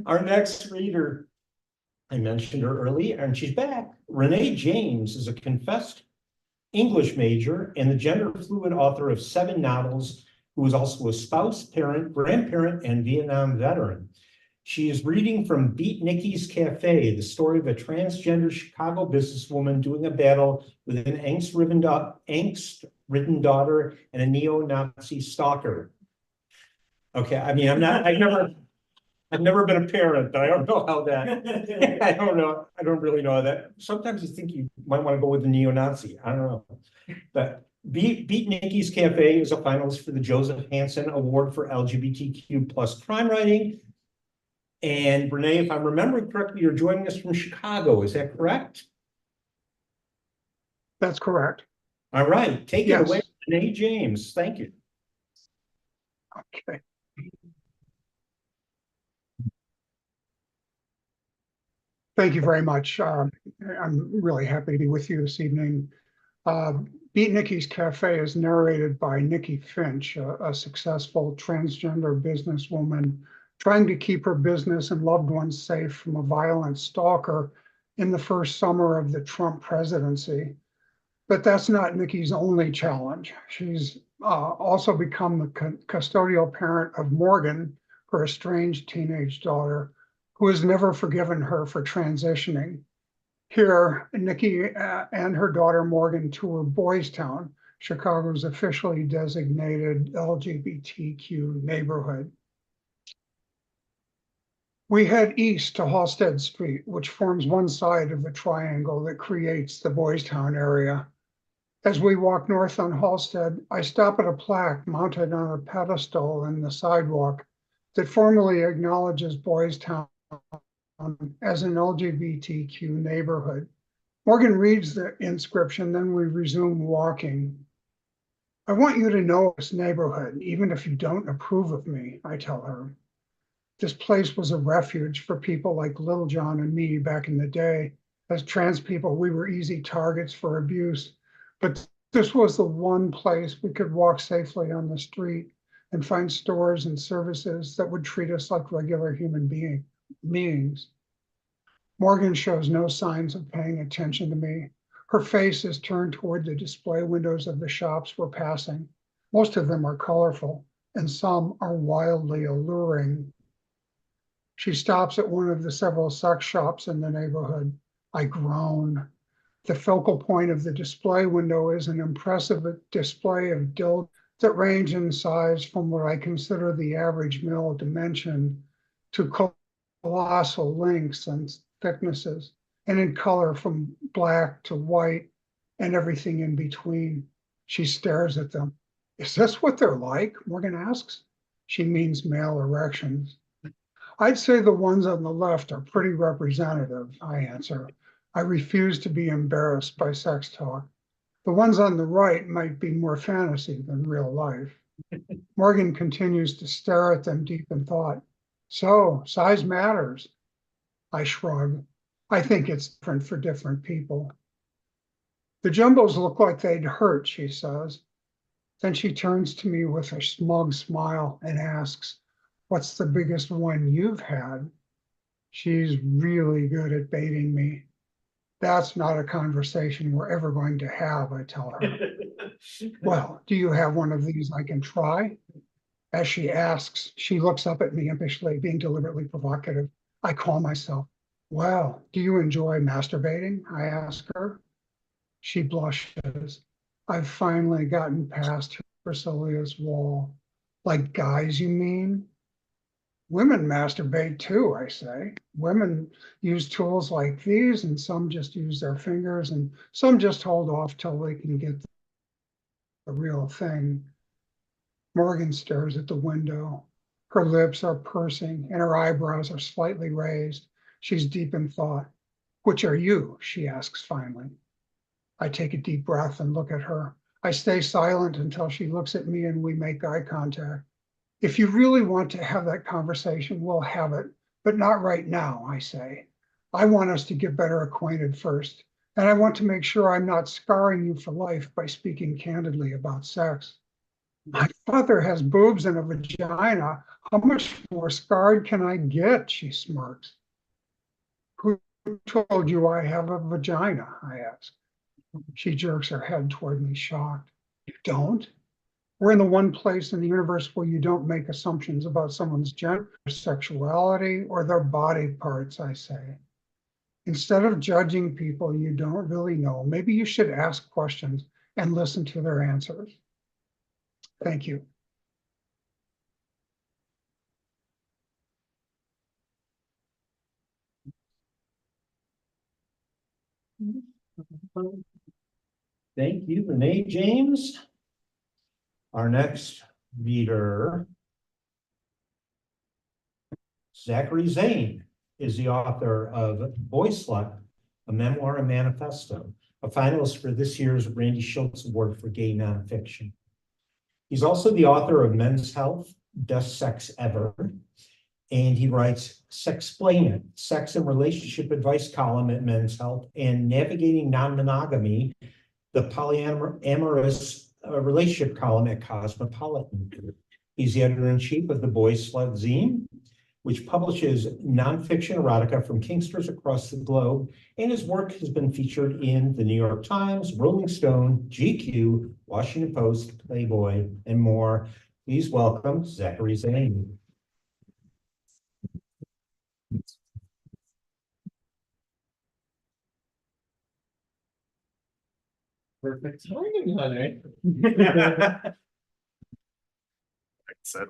Our next reader, I mentioned her earlier, and she's back. Renee James is a confessed English major and the gender fluid author of 7 novels who is also a spouse, parent, grandparent, and Vietnam veteran. She is reading from Beat Nikki's Cafe, the story of a transgender Chicago businesswoman doing a battle with an angst-ridden daughter and a neo-Nazi stalker. Okay, I mean, I've never been a parent, but I don't know how that, I don't know, I don't really know that. Sometimes you think you might want to go with the neo-Nazi, I don't know. But Beat Nikki's Cafe is a finalist for the Joseph Hansen Award for LGBTQ plus crime writing. And Renee, if I'm remembering correctly, you're joining us from Chicago, is that correct? That's correct. All right, take it Yes. away, Renee James, thank you. Okay. Thank you very much. I'm really happy to be with you this evening. Beat Nikki's Cafe is narrated by Nikki Finch, a successful transgender businesswoman trying to keep her business and loved ones safe from a violent stalker in the first summer of the Trump presidency. But that's not Nikki's only challenge. She's also become the custodial parent of Morgan, her estranged teenage daughter, who has never forgiven her for transitioning. Here, Nikki and her daughter Morgan tour Boys Town, Chicago's officially designated LGBTQ neighborhood. We head east to Halsted Street, which forms one side of the triangle that creates the Boys Town area. As we walk north on Halsted, I stop at a plaque mounted on a pedestal in the sidewalk that formally acknowledges Boys Town as an LGBTQ neighborhood. Morgan reads the inscription, then we resume walking. I want you to know this neighborhood, even if you don't approve of me, I tell her. This place was a refuge for people like Little John and me back in the day. As trans people, we were easy targets for abuse, but this was the one place we could walk safely on the street and find stores and services that would treat us like regular human beings. Morgan shows no signs of paying attention to me. Her face is turned toward the display windows of the shops we're passing. Most of them are colorful, and some are wildly alluring. She stops at one of the several sex shops in the neighborhood. I groan. The focal point of the display window is an impressive display of dildos that range in size from what I consider the average male dimension to colossal lengths and thicknesses, and in color from black to white and everything in between. She stares at them. Is this what they're like? Morgan asks. She means male erections. I'd say the ones on the left are pretty representative, I answer. I refuse to be embarrassed by sex talk. The ones on the right might be more fantasy than real life. Morgan continues to stare at them deep in thought. So, size matters. I shrug. I think it's different for different people. The jumbos look like they'd hurt, she says. Then she turns to me with a smug smile and asks, what's the biggest one you've had? She's really good at baiting me. That's not a conversation we're ever going to have, I tell her. Well, do you have one of these I can try? As she asks, she looks up at me impishly, being deliberately provocative. I call myself. Well, do you enjoy masturbating? I ask her. She blushes. I've finally gotten past Priscilla's wall. Like guys, you mean? Women masturbate too, I say. Women use tools like these, and some just use their fingers, and some just hold off till they can get the real thing. Morgan stares at the window. Her lips are pursing, and her eyebrows are slightly raised. She's deep in thought. Which are you? She asks finally. I take a deep breath and look at her. I stay silent until she looks at me and we make eye contact. If you really want to have that conversation, we'll have it, but not right now, I say. I want us to get better acquainted first, and I want to make sure I'm not scarring you for life by speaking candidly about sex. My father has boobs and a vagina. How much more scarred can I get? She smirks. Who told you I have a vagina? I ask. She jerks her head toward me, shocked. You don't? We're in the one place in the universe where you don't make assumptions about someone's gender, sexuality, or their body parts, I say. Instead of judging people you don't really know, maybe you should ask questions and listen to their answers. Thank you. Thank you, Renee James. Our next reader, Zachary Zane, is the author of Boy Slut, a memoir and manifesto, a finalist for this year's Randy Schultz Award for Gay Nonfiction. He's also the author of Men's Health, Best Sex Ever, and he writes Sexplain It, sex and relationship advice column at Men's Health, and Navigating Non-Monogamy, the polyamorous relationship column at Cosmopolitan. He's the editor-in-chief of the Boy Slut zine, which publishes nonfiction erotica from kinksters across the globe, and his work has been featured in the New York Times, Rolling Stone, GQ, Washington Post, Playboy, and more. Please welcome Zachary Zane. Perfect timing, honey. So,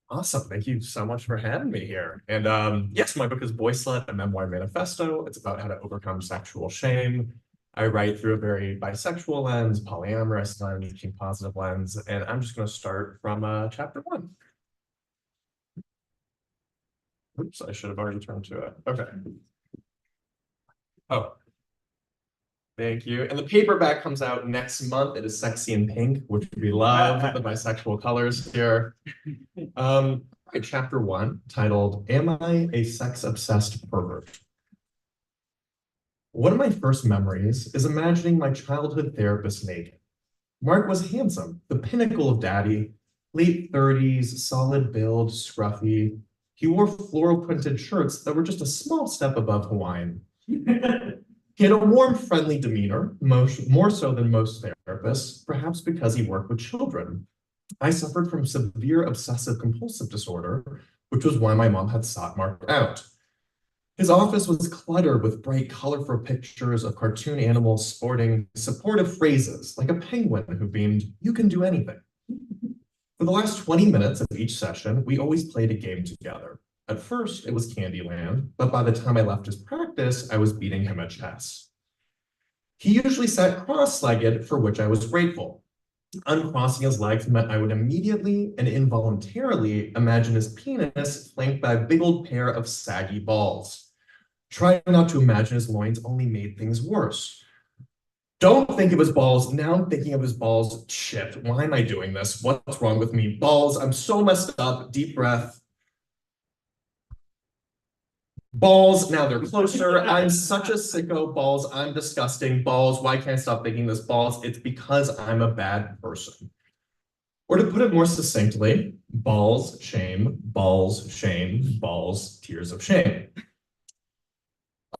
awesome. Thank you so much for having me here. And yes, my book is Boy Slut, a memoir manifesto. It's about how to overcome sexual shame. I write through a very bisexual lens, polyamorous lens, teaching positive lens, and I'm just going to start from chapter 1. Oops, I should have already turned to it. Okay. Oh, thank you. And the paperback comes out next month. It is Sexy in Pink, which we love, the bisexual colors here. All right, chapter 1, titled, Am I a Sex-Obsessed Pervert? One of my first memories is imagining my childhood therapist naked. Mark was handsome, the pinnacle of daddy, late 30s, solid build, scruffy. He wore floral printed shirts that were just a small step above Hawaiian. He had a warm, friendly demeanor, more so than most therapists, perhaps because he worked with children. I suffered from severe obsessive-compulsive disorder, which was why my mom had sought Mark out. His office was cluttered with bright, colorful pictures of cartoon animals sporting supportive phrases, like a penguin who beamed, "You can do anything." For the last 20 minutes of each session, we always played a game together. At first, it was Candyland, but by the time I left his practice, I was beating him at chess. He usually sat cross-legged, for which I was grateful. Uncrossing his legs meant I would immediately and involuntarily imagine his penis flanked by a big old pair of saggy balls. Trying not to imagine his loins only made things worse. Don't think of his balls. Now I'm thinking of his balls. Shit, why am I doing this? What's wrong with me? Balls, I'm so messed up. Deep breath. Balls, now they're closer. I'm such a sicko. Balls, I'm disgusting. Balls, why can't I stop thinking this? Balls, it's because I'm a bad person. Or to put it more succinctly, balls, shame, balls, tears of shame.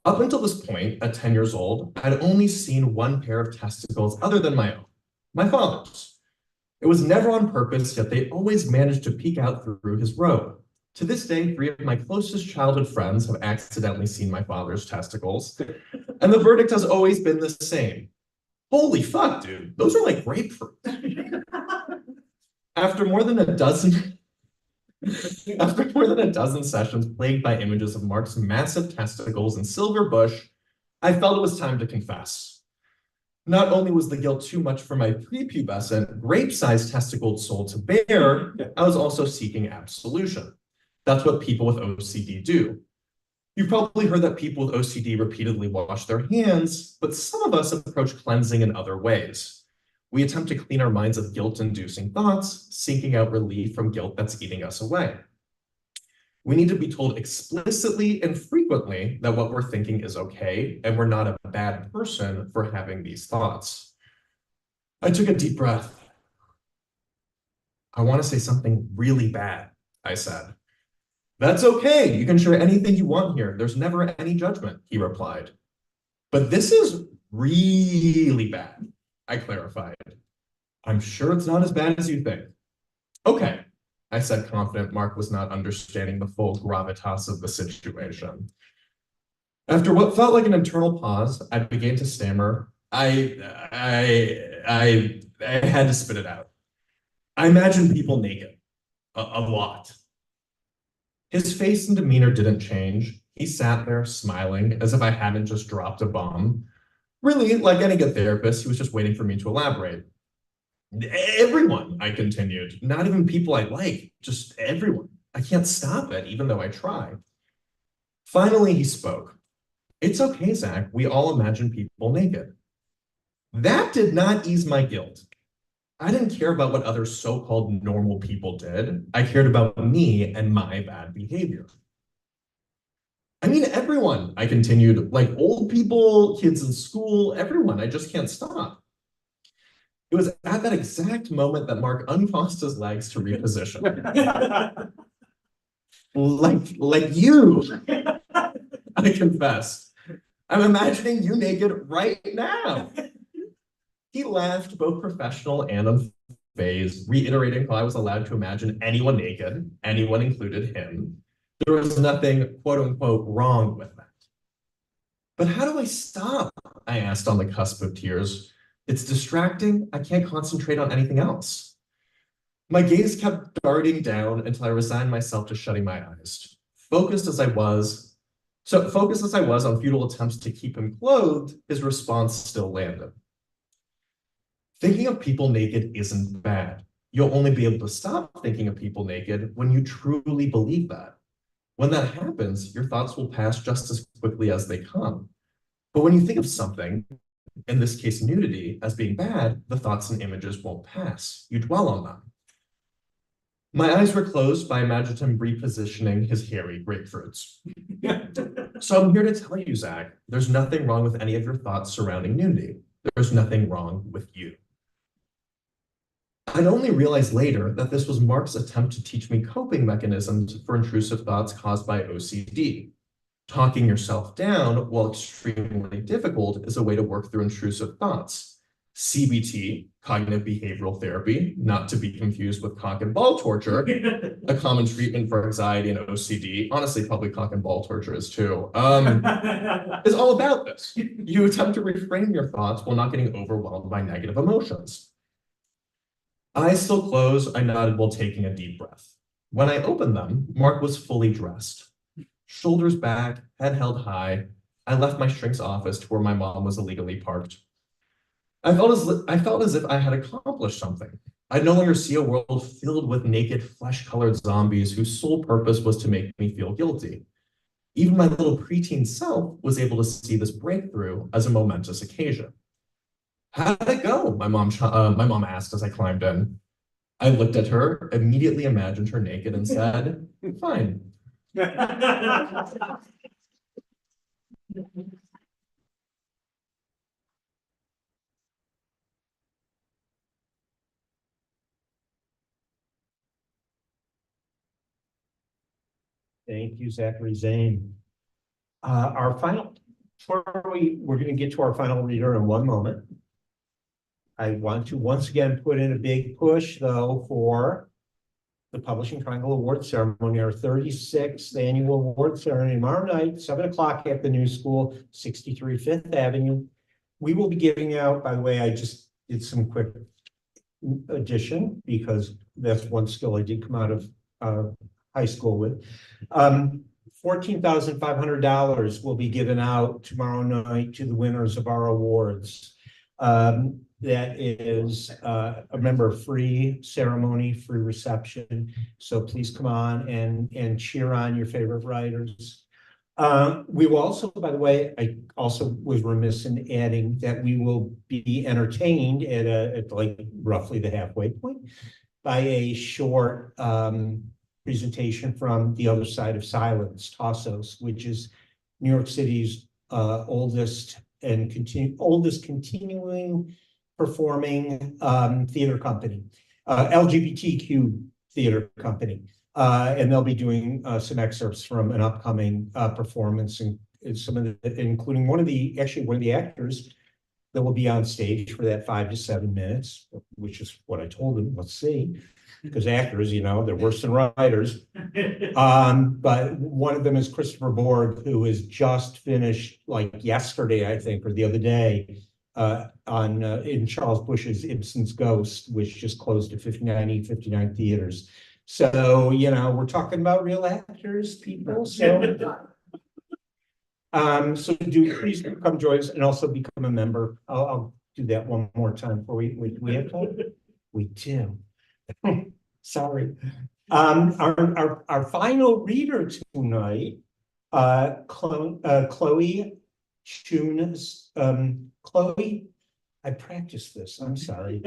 Up until this point, at 10 years old, I'd only seen one pair of testicles other than my own, my father's. It was never on purpose, yet they always managed to peek out through his robe. To this day, 3 of my closest childhood friends have accidentally seen my father's testicles, and the verdict has always been the same. Holy fuck, dude, those are like grapefruit. After more than a dozen sessions plagued by images of Mark's massive testicles and silver bush, I felt it was time to confess. Not only was the guilt too much for my prepubescent, grape-sized testicled soul to bear, I was also seeking absolution. That's what people with OCD do. You've probably heard that people with OCD repeatedly wash their hands, but some of us approach cleansing in other ways. We attempt to clean our minds of guilt-inducing thoughts, seeking out relief from guilt that's eating us away. We need to be told explicitly and frequently that what we're thinking is okay, and we're not a bad person for having these thoughts. I took a deep breath. I want to say something really bad, I said. That's okay. You can share anything you want here. There's never any judgment, he replied. But this is really bad. I clarified. I'm sure it's not as bad as you think. Okay, I said, confident Mark was not understanding the full gravitas of the situation. After what felt like an internal pause, I began to stammer. I had to spit it out. I imagine people naked, a lot. His face and demeanor didn't change. He sat there smiling as if I hadn't just dropped a bomb. Really, like any good therapist, he was just waiting for me to elaborate. Everyone, I continued, not even people I like, just everyone. I can't stop it, even though I try. Finally, he spoke. It's okay, Zach. We all imagine people naked. That did not ease my guilt. I didn't care about what other so-called normal people did. I cared about me and my bad behavior. I mean, everyone, I continued, like old people, kids in school, everyone. I just can't stop. It was at that exact moment that Mark uncrossed his legs to reposition. like you, I confessed. I'm imagining you naked right now. He laughed, both professional and unfazed, reiterating how I was allowed to imagine anyone naked, anyone included him. There was nothing, quote unquote, wrong with that. But how do I stop? I asked on the cusp of tears. It's distracting. I can't concentrate on anything else. My gaze kept darting down until I resigned myself to shutting my eyes. Focused as I was on futile attempts to keep him clothed, his response still landed. Thinking of people naked isn't bad. You'll only be able to stop thinking of people naked when you truly believe that. When that happens, your thoughts will pass just as quickly as they come. But when you think of something, in this case nudity, as being bad, the thoughts and images won't pass. You dwell on them. My eyes were closed, but I imagined him repositioning his hairy grapefruits. So I'm here to tell you, Zach, there's nothing wrong with any of your thoughts surrounding nudity. There's nothing wrong with you. I'd only realized later that this was Mark's attempt to teach me coping mechanisms for intrusive thoughts caused by OCD. Talking yourself down, while extremely difficult, is a way to work through intrusive thoughts. CBT, cognitive behavioral therapy, not to be confused with cock and ball torture, a common treatment for anxiety and OCD, honestly, probably cock and ball torture is too, is all about this. You attempt to reframe your thoughts while not getting overwhelmed by negative emotions. Eyes still closed, I nodded while taking a deep breath. When I opened them, Mark was fully dressed. Shoulders back, head held high. I left my shrink's office to where my mom was illegally parked. I felt as if I had accomplished something. I'd no longer see a world filled with naked, flesh-colored zombies whose sole purpose was to make me feel guilty. Even my little preteen self was able to see this breakthrough as a momentous occasion. How did it go? My mom asked as I climbed in. I looked at her, immediately imagined her naked, and said, "Fine." Thank you, Zachary Zane. We're going to get to our final reader in one moment. I want to once again put in a big push, though, for the Publishing Triangle Award Ceremony, our 36th annual award ceremony tomorrow night, 7 o'clock at the New School, 63 Fifth Avenue. We will be giving out, by the way, I just did some quick addition because that's one skill I did come out of high school with. $14,500 will be given out tomorrow night to the winners of our awards. That is remember, free ceremony, free reception. So please come on and cheer on your favorite writers. We will also, by the way, I also was remiss in adding that we will be entertained at like roughly the halfway point by a short presentation from The Other Side of Silence, TOSOS, which is New York City's oldest continuing performing theater company, LGBTQ theater company. And they'll be doing some excerpts from an upcoming performance, and some of the, including one of the actors that will be on stage for that 5 to 7 minutes, which is what I told them, let's see. Because actors, you know, they're worse than writers. But one of them is Christopher Borg, who has just finished like yesterday, I think, or the other day, in Charles Bush's Ibsen's Ghost, which just closed at 59 theaters. So, you know, we're talking about real actors, people. So, so please come join us and also become a member. I'll do that one more time before we have time. We do. Sorry. Our final reader tonight, Chloe Chun, Chloe, I practiced this, I'm sorry.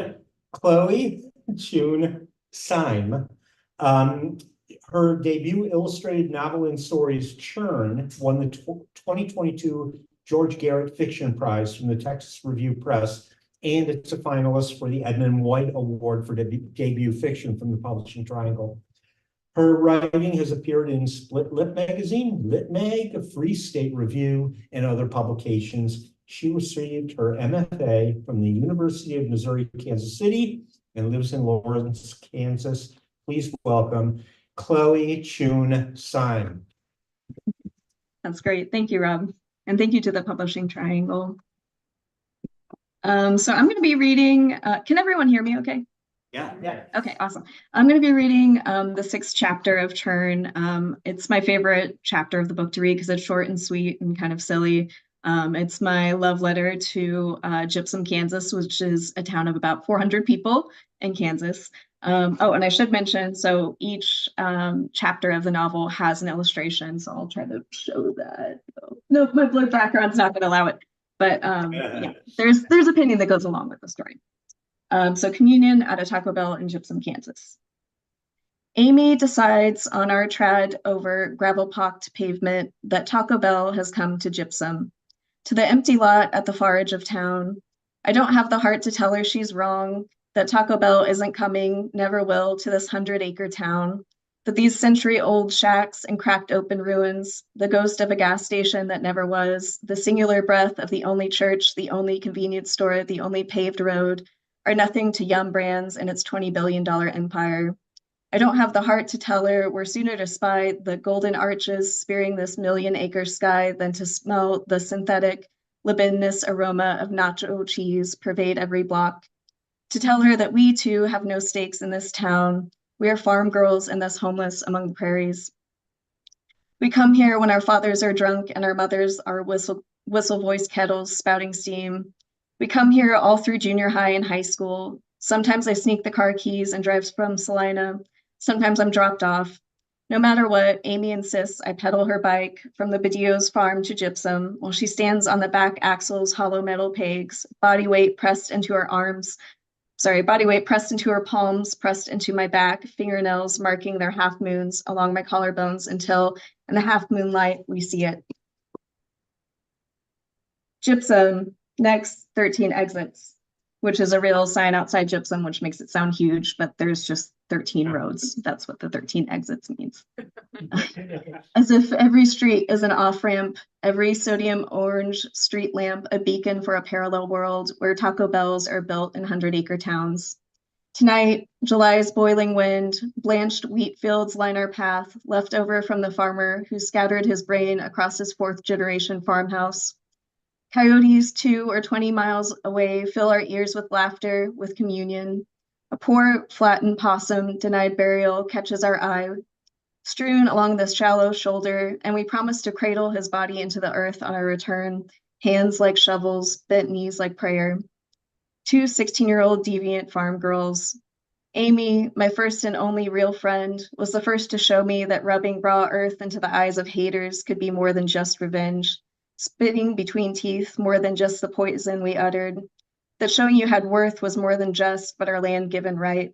Chloe Chun Syme. Her debut illustrated novel and stories, Churn, won the 2022 George Garrett Fiction Prize from the Texas Review Press, and it's a finalist for the Edmund White Award for debut fiction from the Publishing Triangle. Her writing has appeared in Split Lip Magazine, Lit Mag, Free State Review, and other publications. She received her MFA from the University of Missouri, Kansas City, and lives in Lawrence, Kansas. Please welcome Chloe Chun Syme. That's great. Thank you, Rob. And thank you to the Publishing Triangle. So I'm going to be reading, can everyone hear me okay? Yeah. Okay, awesome. I'm going to be reading the 6th chapter of Churn. It's my favorite chapter of the book to read because it's short and sweet and kind of silly. It's my love letter to Gypsum, Kansas, which is a town of about 400 people in Kansas. Oh, and I should mention, so each chapter of the novel has an illustration, so I'll try to show that. Oh, no, my blurred background's not going to allow it. But yeah, there's a painting that goes along with the story. So communion at a Taco Bell in Gypsum, Kansas. Amy decides on our trad over gravel-pocked pavement that Taco Bell has come to Gypsum, to the empty lot at the far edge of town. I don't have the heart to tell her she's wrong, that Taco Bell isn't coming, never will, to this 100-acre town, that these century-old shacks and cracked open ruins, the ghost of a gas station that never was, the singular breath of the only church, the only convenience store, the only paved road, are nothing to Yum Brands and its $20 billion empire. I don't have the heart to tell her we're sooner to spy the golden arches spearing this 1,000,000-acre sky than to smell the synthetic, libidinous aroma of nacho cheese pervade every block. To tell her that we too have no stakes in this town. We are farm girls and thus homeless among the prairies. We come here when our fathers are drunk and our mothers are whistle voice kettles spouting steam. We come here all through junior high and high school. Sometimes I sneak the car keys and drive from Salina. Sometimes I'm dropped off. No matter what, Amy insists I pedal her bike from the Badillo's farm to Gypsum while she stands on the back axle's hollow metal pegs, body weight pressed into her palms, pressed into my back, fingernails marking their half moons along my collarbones until, in the half moonlight, we see it. Gypsum, next 13 exits, which is a real sign outside Gypsum, which makes it sound huge, but there's just 13 roads. That's what the 13 exits means. As if every street is an off-ramp, every sodium orange street lamp a beacon for a parallel world where Taco Bells are built in 100-acre towns. Tonight, July's boiling wind, blanched wheat fields line our path, left over from the farmer who scattered his brain across his 4th-generation farmhouse. Coyotes 2 or 20 miles away fill our ears with laughter, with communion. A poor, flattened possum denied burial catches our eye, strewn along the shallow shoulder, and we promise to cradle his body into the earth on our return, hands like shovels, bent knees like prayer. 2 16-year-old deviant farm girls. Amy, my first and only real friend, was the first to show me that rubbing raw earth into the eyes of haters could be more than just revenge, spitting between teeth more than just the poison we uttered, that showing you had worth was more than just but our land-given right.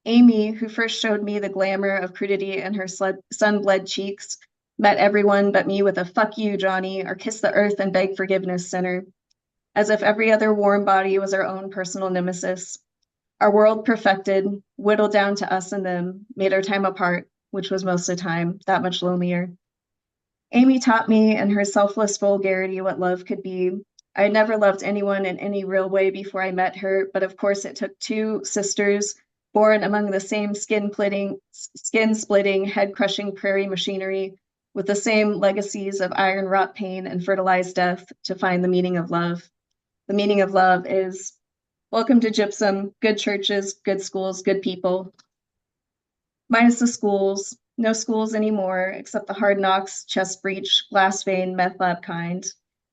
Amy, who first showed me the glamour of crudity in her sun-bled cheeks, met everyone but me with a "fuck you, Johnny," or "kiss the earth and beg forgiveness, sinner," as if every other warm body was our own personal nemesis. Our world perfected, whittled down to us and them, made our time apart, which was most of the time that much lonelier. Amy taught me in her selfless vulgarity what love could be, I never loved anyone in any real way before I met her, but of course it took two sisters born among the same skin-splitting, head-crushing prairie machinery with the same legacies of iron wrought pain and fertilized death to find the meaning of love. The meaning of love is welcome to Gypsum, good churches, good schools, good people. Minus the schools, no schools anymore, except the hard knocks, chest breach, glass vein, meth lab kind,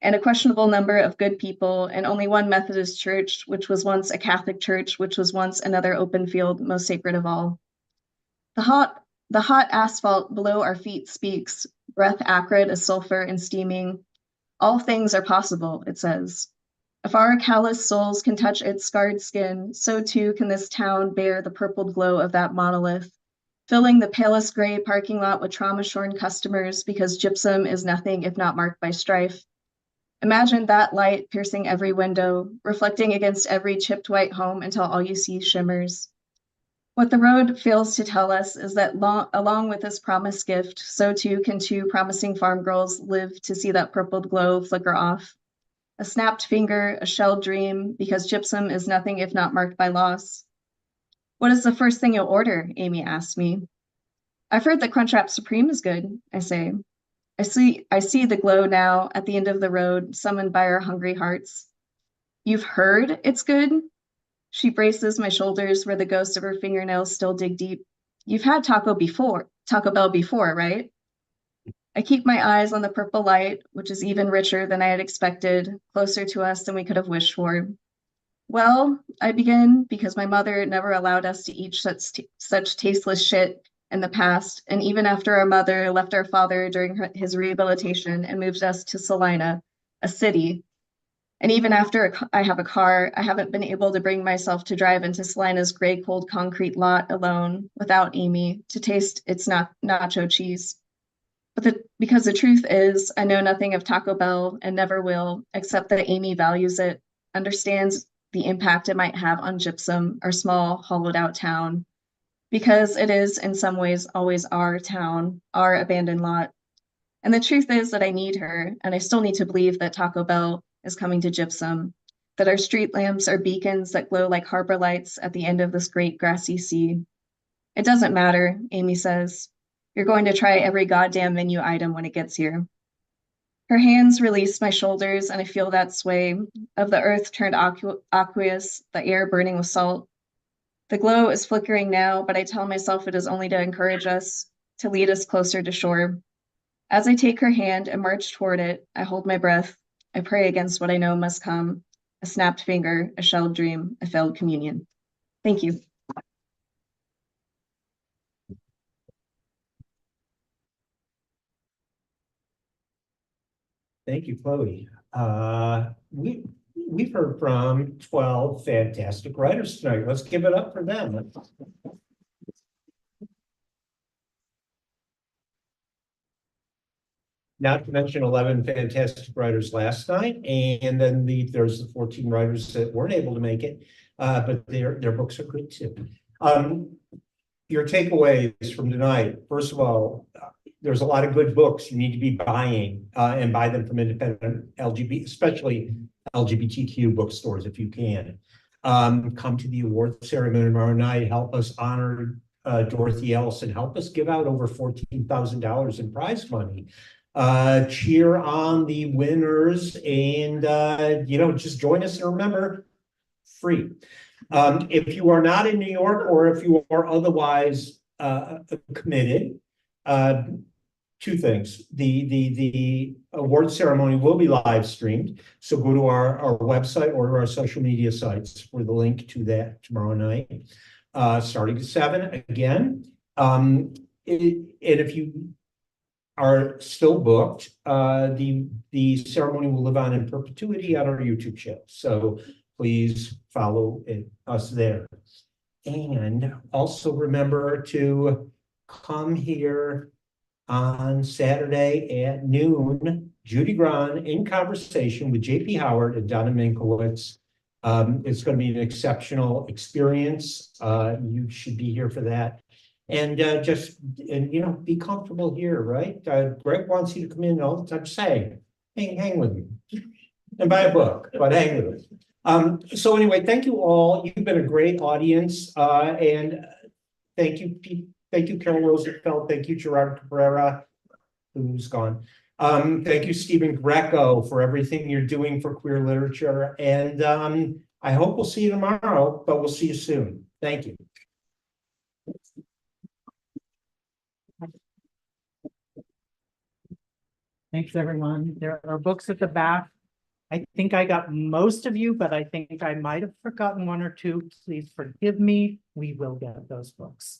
and a questionable number of good people, and only one Methodist church, which was once a Catholic church, which was once another open field, most sacred of all. The hot asphalt below our feet speaks, breath acrid as sulfur and steaming. All things are possible, it says. If our callous souls can touch its scarred skin, so too can this town bear the purpled glow of that monolith, filling the palest gray parking lot with trauma-shorn customers because Gypsum is nothing if not marked by strife. Imagine that light piercing every window, reflecting against every chipped white home until all you see shimmers. What the road fails to tell us is that along with this promised gift, so too can two promising farm girls live to see that purpled glow flicker off. A snapped finger, a shelled dream, because Gypsum is nothing if not marked by loss. What is the first thing you'll order? Amy asked me. I've heard that Crunchwrap Supreme is good, I say. I see the glow now at the end of the road, summoned by our hungry hearts. You've heard it's good? She braces my shoulders where the ghosts of her fingernails still dig deep. You've had Taco Bell before, right? I keep my eyes on the purple light, which is even richer than I had expected, closer to us than we could have wished for. Well, I begin because my mother never allowed us to eat such tasteless shit in the past, and even after our mother left our father during his rehabilitation and moved us to Salina, a city, and even after I have a car, I haven't been able to bring myself to drive into Salina's gray, cold concrete lot alone without Amy to taste its nacho cheese. Because the truth is, I know nothing of Taco Bell and never will, except that Amy values it, understands the impact it might have on Gypsum, our small, hollowed out town, because it is in some ways always our town, our abandoned lot. And the truth is that I need her, and I still need to believe that Taco Bell is coming to Gypsum, that our street lamps are beacons that glow like harbor lights at the end of this great grassy sea. It doesn't matter, Amy says. You're going to try every goddamn menu item when it gets here. Her hands release my shoulders, and I feel that sway of the earth turned aqueous, the air burning with salt. The glow is flickering now, but I tell myself it is only to encourage us, to lead us closer to shore. As I take her hand and march toward it, I hold my breath. I pray against what I know must come, a snapped finger, a shelled dream, a failed communion. Thank you. Thank you, Chloe. We've heard from 12 fantastic writers tonight. Let's give it up for them. Not to mention 11 fantastic writers last night, and then there's the 14 writers that weren't able to make it, but their books are good too. Your takeaways from tonight, first of all, there's a lot of good books you need to be buying and buy them from independent especially LGBTQ bookstores if you can. Come to the award ceremony tomorrow night, help us honor Dorothy Ellison, help us give out over $14,000 in prize money. Cheer on the winners and just join us, and remember, free. If you are not in New York or if you are otherwise committed, two things. The award ceremony will be live streamed, so go to our website or our social media sites for the link to that tomorrow night, starting at 7 again. And if you are still booked, the ceremony will live on in perpetuity on our YouTube channel. So please follow us there. And also remember to come here on Saturday at noon, Judy Grahn in conversation with JP Howard and Donna Minkowitz. It's going to be an exceptional experience. You should be here for that. And be comfortable here, right? Greg wants you to come in all the time. Say, hang with me. and buy a book, but hang with it. So anyway, thank you all. You've been a great audience, and thank you, thank you, Carol Rosenfeld. Thank you, Gerard Cabrera, who's gone. Thank you, Stephen Greco, for everything you're doing for queer literature. And I hope we'll see you tomorrow, but we'll see you soon. Thank you. Thanks, everyone. There are books at the back. I think I got most of you, but I think I might have forgotten one or two. Please forgive me. We will get those books.